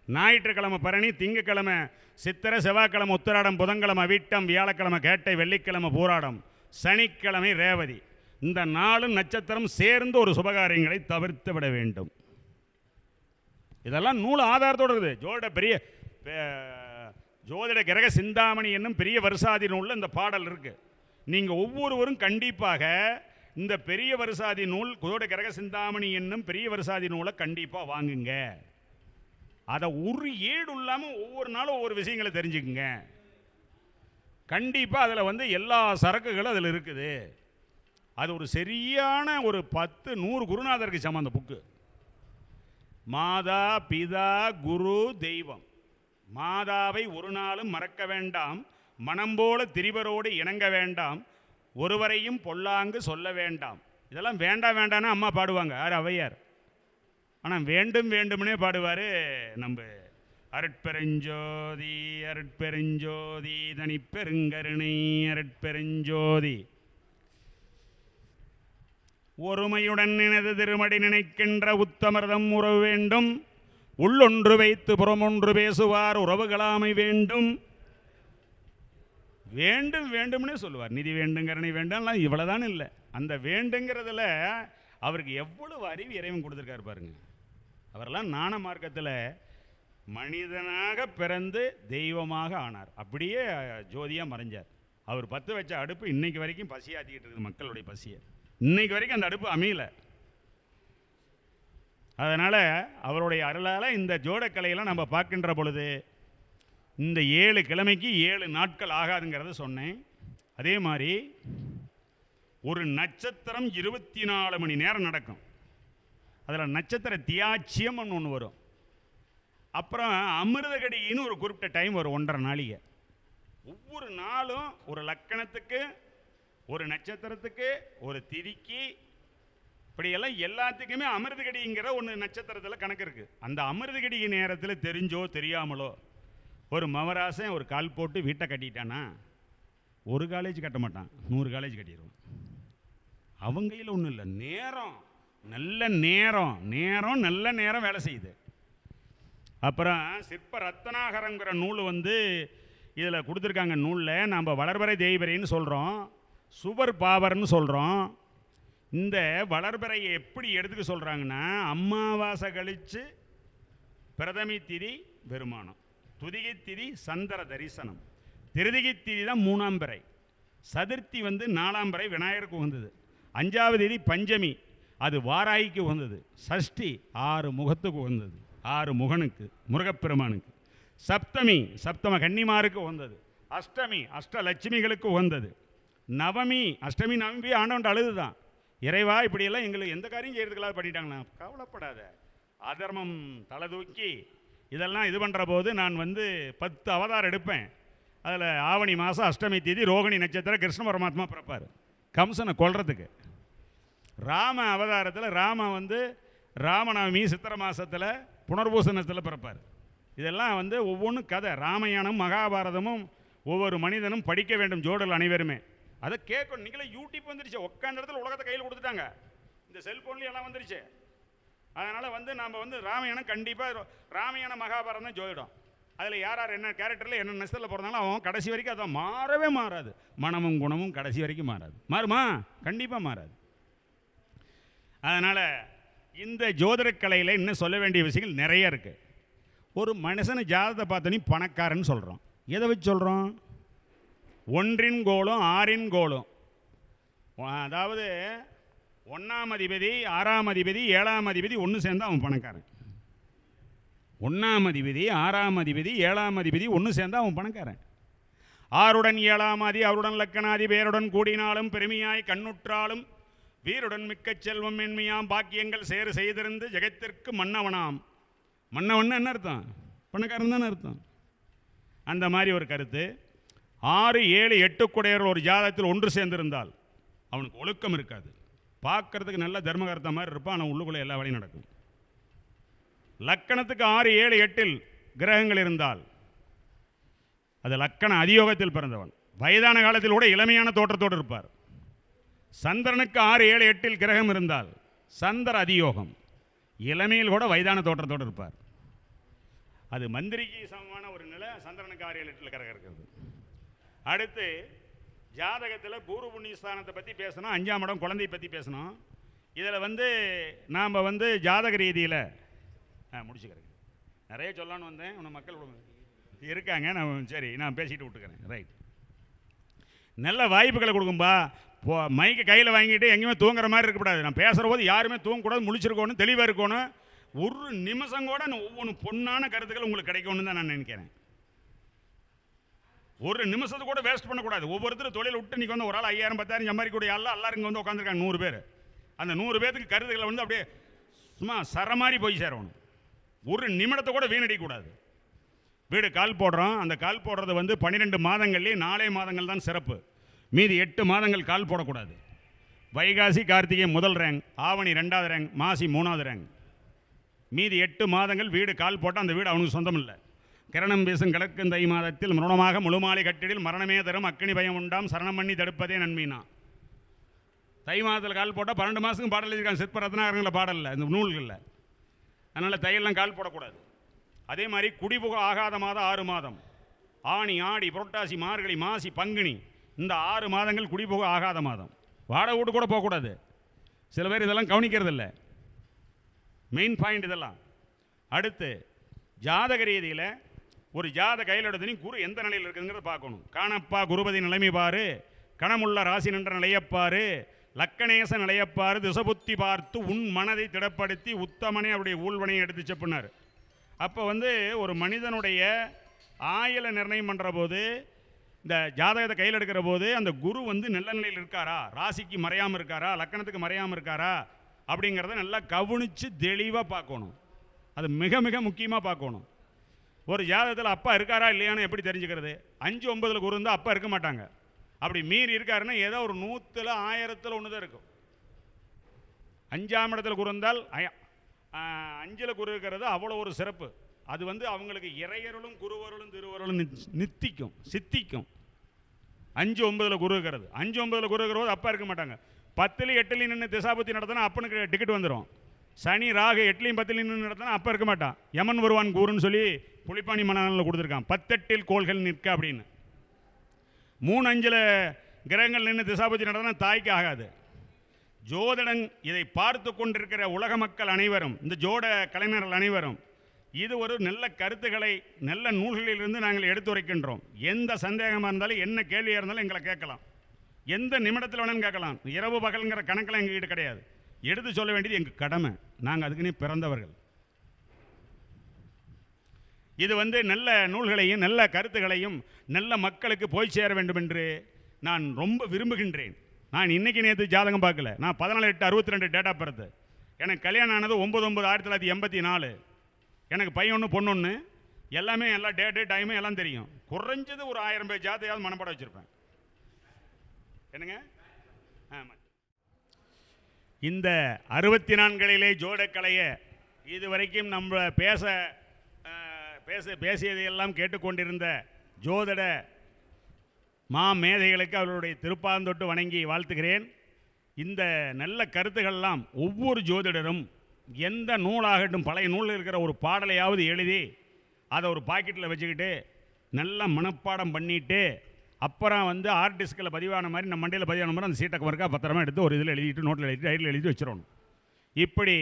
ஞாயிற்றுக்கிழமை பரணி, திங்கக்கிழமை சித்திரை, செவ்வாய்க்கிழமை உத்திராடம், புதன்கிழமை வீட்டம், வியாழக்கிழமை கேட்டை, வெள்ளிக்கிழமை பூராடம், சனிக்கிழமை ரேவதி. இந்த 4 நட்சத்திரம் சேர்ந்து ஒரு சுபகாரியங்களை தவிர்த்து விட வேண்டும். இதெல்லாம் நூல் ஆதாரத்தோடு இருக்குது. ஜோதிட கிரக சிந்தாமணி என்னும் பெரிய வருசாதி நூலில் இந்த பாடல் இருக்குது. நீங்கள் ஒவ்வொருவரும் கண்டிப்பாக இந்த பெரிய வருசாதி நூல், ஜோதிட கிரக சிந்தாமணி என்னும் பெரிய வருசாதி நூலை கண்டிப்பாக வாங்குங்க. அதை ஒரு ஏடு இல்லாமல் ஒவ்வொரு நாளும் ஒவ்வொரு விஷயங்களை தெரிஞ்சுக்குங்க. கண்டிப்பாக அதில் எல்லா சரக்குகளும் அதில் இருக்குது. அது ஒரு சரியான ஒரு 10-100 குருநாதருக்கு சமம் அந்த புக்கு. மாதா, பிதா, குரு, தெய்வம். மாதாவை ஒரு நாளும் மறக்க வேண்டாம், மனம் போல திரிவரோடு இணங்க வேண்டாம், ஒருவரையும் பொல்லாங்கு சொல்ல வேண்டாம். இதெல்லாம் வேண்டாம் வேண்டான்னு அம்மா பாடுவாங்க, யார் ஔவையார். ஆனால் வேண்டும் வேண்டும்னே பாடுவார் நம்ம அருட்பெருஞ்சோதி அருட்பெருஞ்சோதி தனிப்பெருங்கருணை அருட்பெருஞ்சோதி. ஒருமையுடன் எனது திருமடி நினைக்கின்ற உத்தமர்தம் உறவு வேண்டும், உள்ளொன்று வைத்து புறமொன்று பேசுவார் உறவுகளாமை வேண்டும். வேண்டும் வேண்டும்னே சொல்லுவார். நிதி வேண்டுங்கரணை வேண்டாம்லாம் இவ்வளோதான் இல்லை. அந்த வேண்டுங்கிறதுல அவருக்கு எவ்வளவு அறிவு இறைவன் கொடுத்துருக்காரு பாருங்க. அவரெல்லாம் ஞான மார்க்கத்தில் மனிதனாக பிறந்து தெய்வமாக ஆனார். அப்படியே ஜோதியாக மறைஞ்சார். அவர் 10 வச்ச அடுப்பு இன்னைக்கு வரைக்கும் பசியாத்திக்கிட்டு இருக்குது மக்களுடைய பசியை. இன்னைக்கு வரைக்கும் அந்த அடுப்பு அமையல. அதனால் அவருடைய அருளால் இந்த ஜோடக்கலையெல்லாம் நம்ம பார்க்கின்ற பொழுது இந்த 7 கிழமைக்கு 7 நாட்கள் ஆகாதுங்கிறத சொன்னேன். அதே மாதிரி ஒரு நட்சத்திரம் 24 மணி நேரம் நடக்கும். அதில் நட்சத்திர தியாட்சியம்னு ஒன்று வரும். அப்புறம் அமிர்தகடின்னு ஒரு குறிப்பிட்ட டைம் வரும், 1.5 நாளிகை. ஒவ்வொரு நாளும் ஒரு லக்கணத்துக்கு, ஒரு நட்சத்திரத்துக்கு, ஒரு திதிக்கு, இப்படியெல்லாம் எல்லாத்துக்குமே அமிர்தகடிங்கிற ஒன்று நட்சத்திரத்தில் கணக்கு இருக்குது. அந்த அமிர்தகடி நேரத்தில் தெரிஞ்சோ தெரியாமலோ ஒரு மவராசன் ஒரு கால் போட்டு வீட்டை கட்டிட்டானா, ஒரு காலேஜ் கட்ட மாட்டான், 100 காலேஜ் கட்டிடுவான். அவங்க கையில் ஒன்றும் இல்லை, நேரம், நல்ல நேரம், நல்ல நேரம் வேலை செய்யுது. அப்புறம் சிற்ப ரத்னாகரங்கிற நூல் இதில் கொடுத்துருக்காங்க. நூலில் நம்ம வளர்பறை தேய்வரைன்னு சொல்கிறோம், சுவர் பாவர்னு சொல்கிறோம். இந்த வளர்பறையை எப்படி எடுத்துக்க சொல்கிறாங்கன்னா, அமாவாசை கழித்து பிரதமி திதி வருமானம், துதிகை திதி சந்திர தரிசனம், திருதிகை திதி தான் 3ஆம் பிறை, சதுர்த்தி 4ஆம் பிறை விநாயகருக்கு உகந்தது, 5ஆவது திதி பஞ்சமி அது வாராய்க்கு உகந்தது, சஷ்டி 6 முகத்துக்கு உகந்தது, 6 முகனுக்கு முருகப்பெருமானுக்கு, சப்தமி சப்தம கன்னிமாருக்கு உகந்தது, அஷ்டமி அஷ்டலட்சுமிகளுக்கு உகந்தது, நவமி அஷ்டமி நவமி ஆண்டவன் அழுதுதான், இறைவா இப்படியெல்லாம் எங்களுக்கு எந்த காரியம் செய்யறதுக்கெல்லாம் பண்ணிட்டாங்கண்ணா. கவலைப்படாத, அதர்மம் தலை தூக்கி இதெல்லாம் இது பண்ணுற போது நான் 10 அவதாரம் எடுப்பேன். அதில் ஆவணி மாதம் அஷ்டமி தேதி ரோகிணி நட்சத்திரம் கிருஷ்ண பரமாத்மா பிறப்பார் கம்சனை கொல்றதுக்கு. ராம அவதாரத்தில் ராம ராமநவமி சித்திரை மாதத்தில் புனர்பூசணத்தில் பிறப்பார். இதெல்லாம் ஒவ்வொன்றும் கதை. ராமாயணம் மகாபாரதமும் ஒவ்வொரு மனிதனும் படிக்க வேண்டும், ஜோடல் அனைவருமே. அதை கேட்கணும். நீங்களே யூடியூப் வந்துருச்சு, உட்காந்த இடத்துல உலகத்தை கையில் கொடுத்துட்டாங்க, இந்த செல்ஃபோன்லேயும் எல்லாம் வந்துருச்சு. அதனால் நாம் ராமாயணம் கண்டிப்பாக ராமாயணம் மகாபாரதம் ஜோதிடம். அதில் யார் யார் என்ன கேரக்டரில் என்ன நெசத்தில் பிறந்தாலும் அவன் கடைசி வரைக்கும் அதை மாறவே மாறாது. மனமும் குணமும் கடைசி வரைக்கும் மாறாது. மாறுமா? கண்டிப்பாக மாறாது. அதனால் இந்த ஜோதிடக்கலையில் இன்னும் சொல்ல வேண்டிய விஷயங்கள் நிறைய இருக்குது. ஒரு மனுஷனை ஜாதகத்தை பார்த்தோன்னே பணக்காரன்னு சொல்கிறோம். எதை வச்சு சொல்கிறோம்? 1 கோளும் 6 கோளும், அதாவது 1ஆம் அதிபதி 6ஆம் அதிபதி 7ஆம் அதிபதி ஒன்று சேர்ந்தால் அவன் பணக்காரன். 1ஆம் அதிபதி 6ஆம் அதிபதி 7ஆம் அதிபதி ஒன்று சேர்ந்தால் அவன் பணக்காரன். 6உடன் 7ஆம் ஆதி அவருடன் லக்கணாதி பேருடன் கூடினாலும் பெருமையாய் கண்ணுற்றாலும் வீருடன் மிக்க செல்வம் மென்மையாம் பாக்கியங்கள் சேறு செய்திருந்து ஜெகத்திற்கு மன்னவனாம். மன்னவன் என்ன அர்த்தம்? பணக்காரன் தானே அர்த்தம். அந்த மாதிரி ஒரு கருத்து. 6, 7, 8 குடையர்கள் ஒரு ஜாதகத்தில் ஒன்று சேர்ந்திருந்தால் அவனுக்கு ஒழுக்கம் இருக்காது. பார்க்கறதுக்கு நல்ல தர்மகர்த்தா மாதிரி இருப்பான், ஆனால் உள்ளுக்குள்ளே எல்லா வேலையும் நடக்கும். லக்கணத்துக்கு 6, 7, 8 கிரகங்கள் இருந்தால் அது லக்கண அதியோகத்தில் பிறந்தவன். வயதான காலத்தில் கூட இளமையான தோற்றத்தோடு இருப்பார். சந்திரனுக்கு 6, 7, 8 கிரகம் இருந்தால் சந்திர அதியோகம், இளமையில் கூட வயதான தோற்றத்தோடு இருப்பார். அது மந்திரிக்கு சமமான ஒரு நிலை சந்திரனுக்கு 6 7 8 கிரகம் இருக்கிறது. அடுத்து ஜாதகத்தில் பூர்வ புண்ணியஸ்தானத்தை பற்றி பேசணும், 5ஆம் இடம் குழந்தையை பற்றி பேசணும். இதில் நாம் ஜாதக ரீதியில் முடிச்சுக்கிறேன். நிறைய சொல்லணும்னு வந்தேன், உன்னை மக்கள் இருக்காங்க, நான் பேசிட்டு விட்டுக்கிறேன். ரைட், நல்ல வாய்ப்புகளை கொடுக்கும்பா. மைக்கை கையில் வாங்கிட்டு எங்கேயுமே தூங்குற மாதிரி இருக்கக்கூடாது. நான் பேசுகிற போது யாருமே தூங்கக்கூடாது, முழிச்சிருக்கணும், தெளிவாக இருக்கணும். ஒரு நிமிஷம் கூட ஒவ்வொன்று பொண்ணான கருத்துக்கள் உங்களுக்கு கிடைக்கணும்னு தான் நான் நினைக்கிறேன். ஒரு நிமிஷத்தை கூட வேஸ்ட் பண்ணக்கூடாது. ஒவ்வொருத்தரும் தொழில் விட்டு இன்றைக்கி ஒரு ஆள் 5000 10,000 சம்பாதிக்கூடிய எல்லாரும் இங்கே உட்காந்துருக்காங்க 100 பேர். அந்த 100 பேருக்கு கருத்துக்களை அப்படியே சும்மா சரமாரி போய் சேரணும். ஒரு நிமிடத்தை கூட வீணடிக்கக்கூடாது. வீடு கால் போடுறோம், அந்த கால் போடுறது 12 மாதங்கள்லேயே 4 மாதங்கள் தான் சிறப்பு. மீதி 8 மாதங்கள் கால் போடக்கூடாது. வைகாசி கார்த்திகை முதல் ரேங்க், ஆவணி 2வது ரேங்க், மாசி 3வது ரேங்க். மீதி 8 மாதங்கள் வீடு கால் போட்டால் அந்த வீடு அவனுக்கு சொந்தம் இல்லை. கிரணம் வீசும் கிழக்கு தை மாதத்தில் மரணமாக முழுமாலை கட்டிடில் மரணமே தரும் அக்கினி பயம் உண்டாம் சரணம் பண்ணி தடுப்பதே நன்மைனா. தை மாதத்தில் கால் போட்டால் 12 மாதத்துக்கும் பாடல் எழுதியிருக்காங்க. சிற்ப ரத்னாகரங்களில் பாடலில் இந்த நூல்களில். அதனால் தையெல்லாம் கால் போடக்கூடாது. அதே மாதிரி குடிபுக ஆகாத மாதம் 6 மாதம், ஆணி ஆடி புரட்டாசி மார்கழி மாசி பங்குனி, இந்த 6 மாதங்கள் குடிபுக ஆகாத மாதம். வாடகை வீட்டு கூட போகக்கூடாது. சில பேர் இதெல்லாம் கவனிக்கிறது இல்லை. மெயின் பாயிண்ட் இதெல்லாம். அடுத்து ஜாதக ரீதியில் ஒரு ஜாத கையில் எடுத்து குரு எந்த நிலையில் இருக்குங்கிறத பார்க்கணும். காணப்பா குருபதி நிலைமை பாரு, கணமுள்ள ராசி நின்ற நிலையப்பாரு, லக்கணேச நிலையப்பாரு, திசபுத்தி பார்த்து உன் மனதை திடப்படுத்தி உத்தமனே அவருடைய ஊழ்வனையை எடுத்து செப்பினார். அப்போ ஒரு மனிதனுடைய ஆயுளை நிர்ணயம் பண்ணுற போது, இந்த ஜாதகத்தை கையில் எடுக்கிற போது அந்த குரு நல்ல நிலையில் இருக்காரா, ராசிக்கு மறையாமல் இருக்காரா, லக்கணத்துக்கு மறையாமல் இருக்காரா அப்படிங்கிறத நல்லா கவனித்து தெளிவாக பார்க்கணும். அது மிக மிக முக்கியமாக பார்க்கணும். ஒரு ஜாதகத்தில் அப்பா இருக்காரா இல்லையான்னு எப்படி தெரிஞ்சுக்கிறது? 5 9 குரு இருந்தால் அப்பா இருக்க மாட்டாங்க. அப்படி மீறி இருக்காருன்னா ஏதோ ஒரு 100 1000 ஒன்று தான் இருக்கும். 5ஆம் இடத்துல குரு இருந்தால் 5ல் குரு இருக்கிறது அவ்வளோ ஒரு சிறப்பு. அது அவங்களுக்கு இறையருளும் குருவருளும் திருவருளும் நித்திக்கும் சித்திக்கும். 5 9 குரு இருக்கிறது. 5 9 குரு இருக்கிற போது அப்பா இருக்க மாட்டாங்க. 10 8 நின்று திசாபுத்தி நடத்தினா அப்பனுக்கு டிக்கெட் வந்துடும். சனி ராகு 8 10 நின்று நடத்தினா அப்போ இருக்க மாட்டான். யமன் வருவான் குருன்னு சொல்லி புலிப்பாணி மன்னனில் கொடுத்துருக்கான். 10 கோள்கள் நிற்க அப்படின்னு. 3 5 கிரகங்கள் நின்று திசாபுத்தி நடத்தினா தாய்க்கு ஆகாது. ஜோதிடன் இதை பார்த்து கொண்டிருக்கிற உலக மக்கள் அனைவரும், இந்த ஜோட கலைஞர்கள் அனைவரும், இது ஒரு நல்ல கருத்துக்களை நல்ல நூல்களிலிருந்து நாங்கள் எடுத்துரைக்கின்றோம். எந்த சந்தேகமாக இருந்தாலும் என்ன கேள்வியாக இருந்தாலும் எங்களை கேட்கலாம். எந்த நிமிடத்தில் வேணும்னு கேட்கலாம். இரவு பகல்ங்கிற கணக்கெல்லாம் எங்ககிட்ட கிடையாது. எடுத்து சொல்ல வேண்டியது எங்கள் கடமை. நாங்கள் அதுக்குன்னு பிறந்தவர்கள். இது நல்ல நூல்களையும் நல்ல கருத்துக்களையும் நல்ல மக்களுக்கு போய் சேர வேண்டும் என்று நான் ரொம்ப விரும்புகின்றேன். நான் இன்றைக்கி நேற்று ஜாதகம் பார்க்கல. நான் 14/8/62 டேட் ஆஃப் பர்த். எனக்கு கல்யாணம் ஆனது 9/9/1984. எனக்கு பையன் ஒன்று பொண்ணு ஒன்று. எல்லாமே எல்லாம் டேட்டு டைமு எல்லாம் தெரியும். குறைஞ்சது ஒரு 1000 பேர் ஜாதகம் மனப்பாடம் வச்சுருப்பேன். என்னங்க? ஆமாம். இந்த 64களிலே ஜோடக்கலையை இதுவரைக்கும் நம்ம பேசியதையெல்லாம் கேட்டுக்கொண்டிருந்த ஜோதிட மேதைகளுக்கு அவர்களுடைய திருப்பாந்தொட்டு வணங்கி வாழ்த்துகிறேன். இந்த நல்ல கருத்துக்கள்லாம் ஒவ்வொரு ஜோதிடரும் எந்த நூலாகட்டும், பழைய நூலில் இருக்கிற ஒரு பாடலையாவது எழுதி அதை ஒரு பாக்கெட்டில் வச்சுக்கிட்டு நல்லா மனப்பாடம் பண்ணிவிட்டு அப்புறம் ஆர்டிஸ்கில் பதிவான மாதிரி நம்ம மண்டையில் பதிவான மாதிரி அந்த சீட்டை மறுக்கா பத்திரமா எடுத்து ஒரு இதில் எழுதிட்டு நோட்டில் எழுதிட்டு டைரியில் எழுதி வச்சிடணும். இப்படி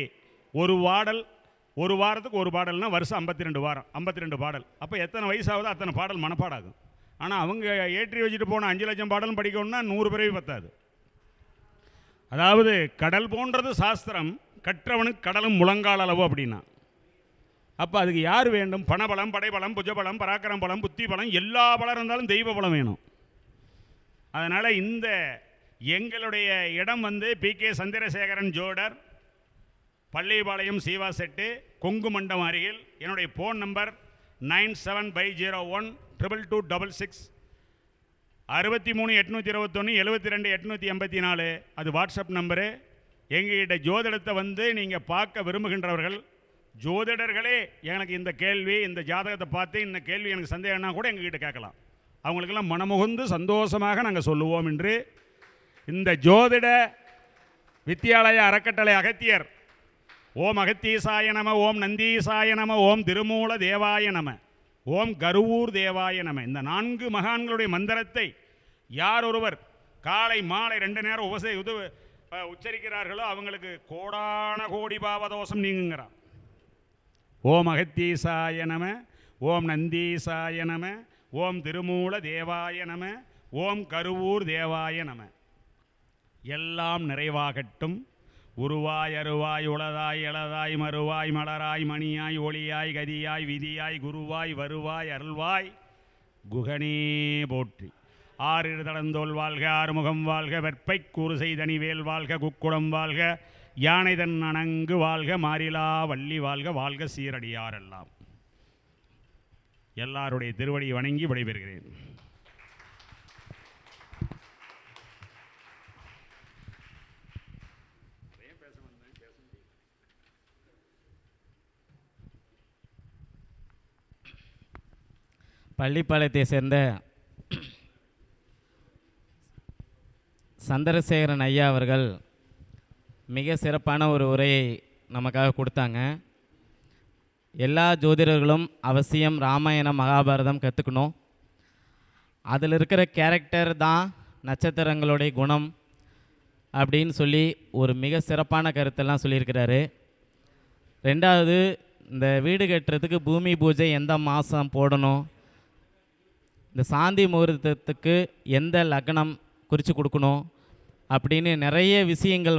ஒரு வாரத்துக்கு ஒரு பாடல்னா வருஷம் 52 வாரம், 52 பாடல். அப்போ எத்தனை வயசாகுதோ அத்தனை பாடல் மனப்பாடாகும். ஆனால் அவங்க ஏற்றி வச்சுட்டு போன 5 லட்சம் பாடலும் படிக்கணும்னா 100 பிறவி பத்தாது. அதாவது கடல் போன்றது சாஸ்திரம், கற்றவனுக்கு கடலும் முழங்கால் அளவு அப்படின்னா. அப்போ அதுக்கு யார் வேண்டும்? பணபலம், படைபலம், புஜபலம், பராக்கிரம் பலம், புத்தி பலம், எல்லா பலம் இருந்தாலும் தெய்வ பலம் வேணும். அதனால் இந்த எங்களுடைய இடம் PK சந்திரசேகரன் ஜோடர், பள்ளிபாளையம் சீவா செட்டு, கொங்கு மண்டம் அருகில். என்னுடைய ஃபோன் நம்பர் 97/01-22266, 63-821-72-884. அது வாட்ஸ்அப் நம்பரு. எங்ககிட்ட ஜோதிடத்தை நீங்கள் பார்க்க விரும்புகின்றவர்கள், ஜோதிடர்களே எனக்கு இந்த கேள்வி, இந்த ஜாதகத்தை பார்த்து இந்த கேள்வி எனக்கு சந்தேகம்னா கூட எங்ககிட்ட கேட்கலாம். அவங்களுக்கெல்லாம் மனமுகுந்து சந்தோஷமாக நாங்கள் சொல்லுவோம் என்று இந்த ஜோதிட வித்தியாலய அறக்கட்டளை அகத்தியர் ஓம் அகத்தீசாய நம, ஓம் நந்தீசாய நம, ஓம் திருமூல தேவாய நம, ஓம் கருவூர் தேவாய நம. இந்த 4 மகான்களுடைய மந்திரத்தை யார் ஒருவர் காலை மாலை 2 நேரம் உச்சரிக்கிறார்களோ அவங்களுக்கு கோடான கோடி பாவதோஷம் நீங்குங்கிறார். ஓம் அகத்தீசாய நம, ஓம் நந்தீசாய நம, ஓம் திருமூல தேவாய நம, ஓம் கருவூர் தேவாய நம. எல்லாம் நிறைவாகட்டும். உருவாய் அருவாய் உளதாய் எளதாய் மறுவாய் மலராய் மணியாய் ஒளியாய் கதியாய் விதியாய் குருவாய் வருவாய் அருள்வாய் குகனே போற்றி. ஆறிரு தடந்தோல் வாழ்க, ஆறுமுகம் வாழ்க, வெற்பை கூறு செய்தனிவேல் வாழ்க, குக்குடம் வாழ்க, யானைதன் அணங்கு வாழ்க, மாறிலா வள்ளி வாழ்க, வாழ்க சீரடியாரெல்லாம். எல்லாருடைய திருவடி வணங்கி விடைபெறுகிறேன். பள்ளிப்பாளையத்தை சேர்ந்த சந்திரசேகரன் ஐயா அவர்கள் மிக சிறப்பான ஒரு உரையை நமக்காக கொடுத்தாங்க. எல்லா ஜோதிடர்களும் அவசியம் ராமாயணம் மகாபாரதம் கற்றுக்கணும். அதில் இருக்கிற கேரக்டர் தான் நட்சத்திரங்களுடைய குணம் அப்படின்னு சொல்லி ஒரு மிக சிறப்பான கருத்தெல்லாம் சொல்லியிருக்கிறாரு. ரெண்டாவது, இந்த வீடு கட்டுறதுக்கு பூமி பூஜை எந்த மாதம் போடணும், இந்த சாந்தி முகூர்த்தத்துக்கு எந்த லக்னம் குறித்து கொடுக்கணும் அப்படின்னு நிறைய விஷயங்கள்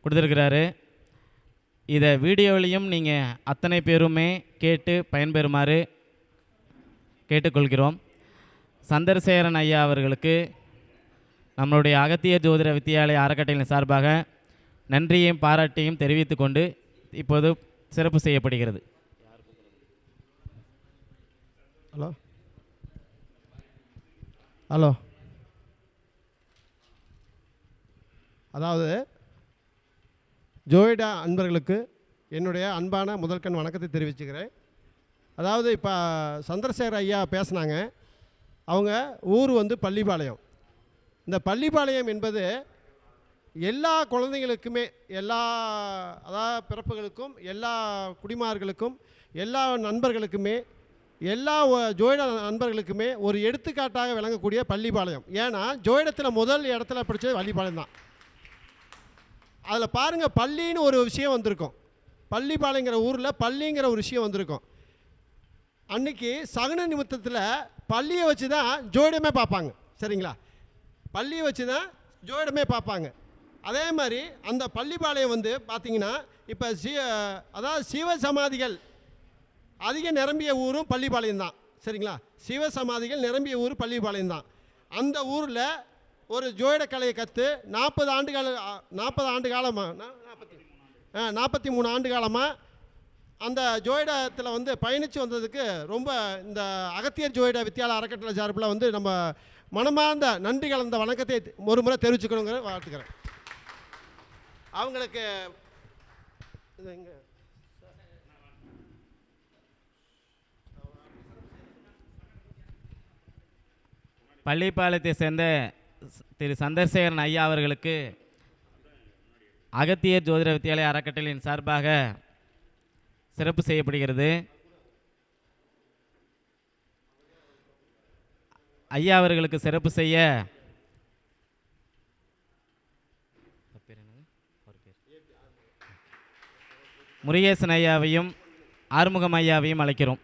கொடுத்துருக்கிறாரு. இதை வீடியோவிலையும் நீங்கள் அத்தனை பேருமே கேட்டு பயன்பெறுமாறு கேட்டுக்கொள்கிறோம். சந்திரசேகரன் ஐயா அவர்களுக்கு நம்மளுடைய அகத்தியர் ஜோதிட வித்தியாலய அறக்கட்டளையின் சார்பாக நன்றியையும் பாராட்டியும் தெரிவித்து கொண்டு இப்போது சிறப்பு செய்யப்படுகிறது. ஹலோ ஹலோ அதாவது ஜோதிட அன்பர்களுக்கு என்னுடைய அன்பான முதல்கண் வணக்கத்தை தெரிவிச்சுக்கிறேன். அதாவது இப்போ சந்திரசேகர் ஐயா பேசினாங்க. அவங்க ஊர் பள்ளிப்பாளையம். இந்த பள்ளிப்பாளையம் என்பது எல்லா குழந்தைங்களுக்குமே, எல்லா அதாவது பிறப்புகளுக்கும், எல்லா குடிமார்களுக்கும், எல்லா நண்பர்களுக்குமே, எல்லா ஜோதிட நண்பர்களுக்குமே ஒரு எடுத்துக்காட்டாக விளங்கக்கூடிய பள்ளிப்பாளையம். ஏன்னா ஜோதிடத்தில் முதல் இடத்துல படித்தது பள்ளிப்பாளையம் தான். அதில் பாருங்கள், பள்ளின்னு ஒரு விஷயம் வந்திருக்கும். பள்ளிப்பாளையங்கிற ஊரில் பள்ளிங்கிற ஒரு விஷயம் வந்திருக்கும். அன்றைக்கி சகுன நிமித்தத்தில் பள்ளியை வச்சு தான் ஜோதிடமே பார்ப்பாங்க. சரிங்களா? பள்ளியை வச்சு தான் ஜோதிடமே பார்ப்பாங்க. அதே மாதிரி அந்த பள்ளிப்பாளையம் பார்த்திங்கன்னா இப்போ அதாவது சிவ சமாதிகள் அதிக நிரம்பிய ஊரும் பள்ளிப்பாளையம் தான். சரிங்களா? சிவ சமாதிகள் நிரம்பிய ஊர் பள்ளிப்பாளையம் தான். அந்த ஊரில் ஒரு ஜோதிட கலையை கற்று 40 ஆண்டு காலமாக 43 ஆண்டு காலமாக அந்த ஜோதிடத்தில் பயணித்து வந்ததுக்கு ரொம்ப இந்த அகத்தியர் ஜோதிட வித்தியாலய அறக்கட்டளை சார்பில் நம்ம மனமார்ந்த நன்றி கலந்த வணக்கத்தை ஒரு முறை தெரிவிச்சுக்கணுங்கிற வாழ்த்துக்கிறேன். அவங்களுக்கு பள்ளிப்பாளையத்தை சேர்ந்த திரு சந்திரசேகரன் ஐயா அவர்களுக்கு அகத்தியர் ஜோதிட வித்தியாலய அறக்கட்டளையின் சார்பாக சிறப்பு செய்யப்படுகிறது. ஐயா அவர்களுக்கு சிறப்பு செய்ய முருகேசன் ஐயாவையும் ஆறுமுகம் ஐயாவையும் அழைக்கிறோம்.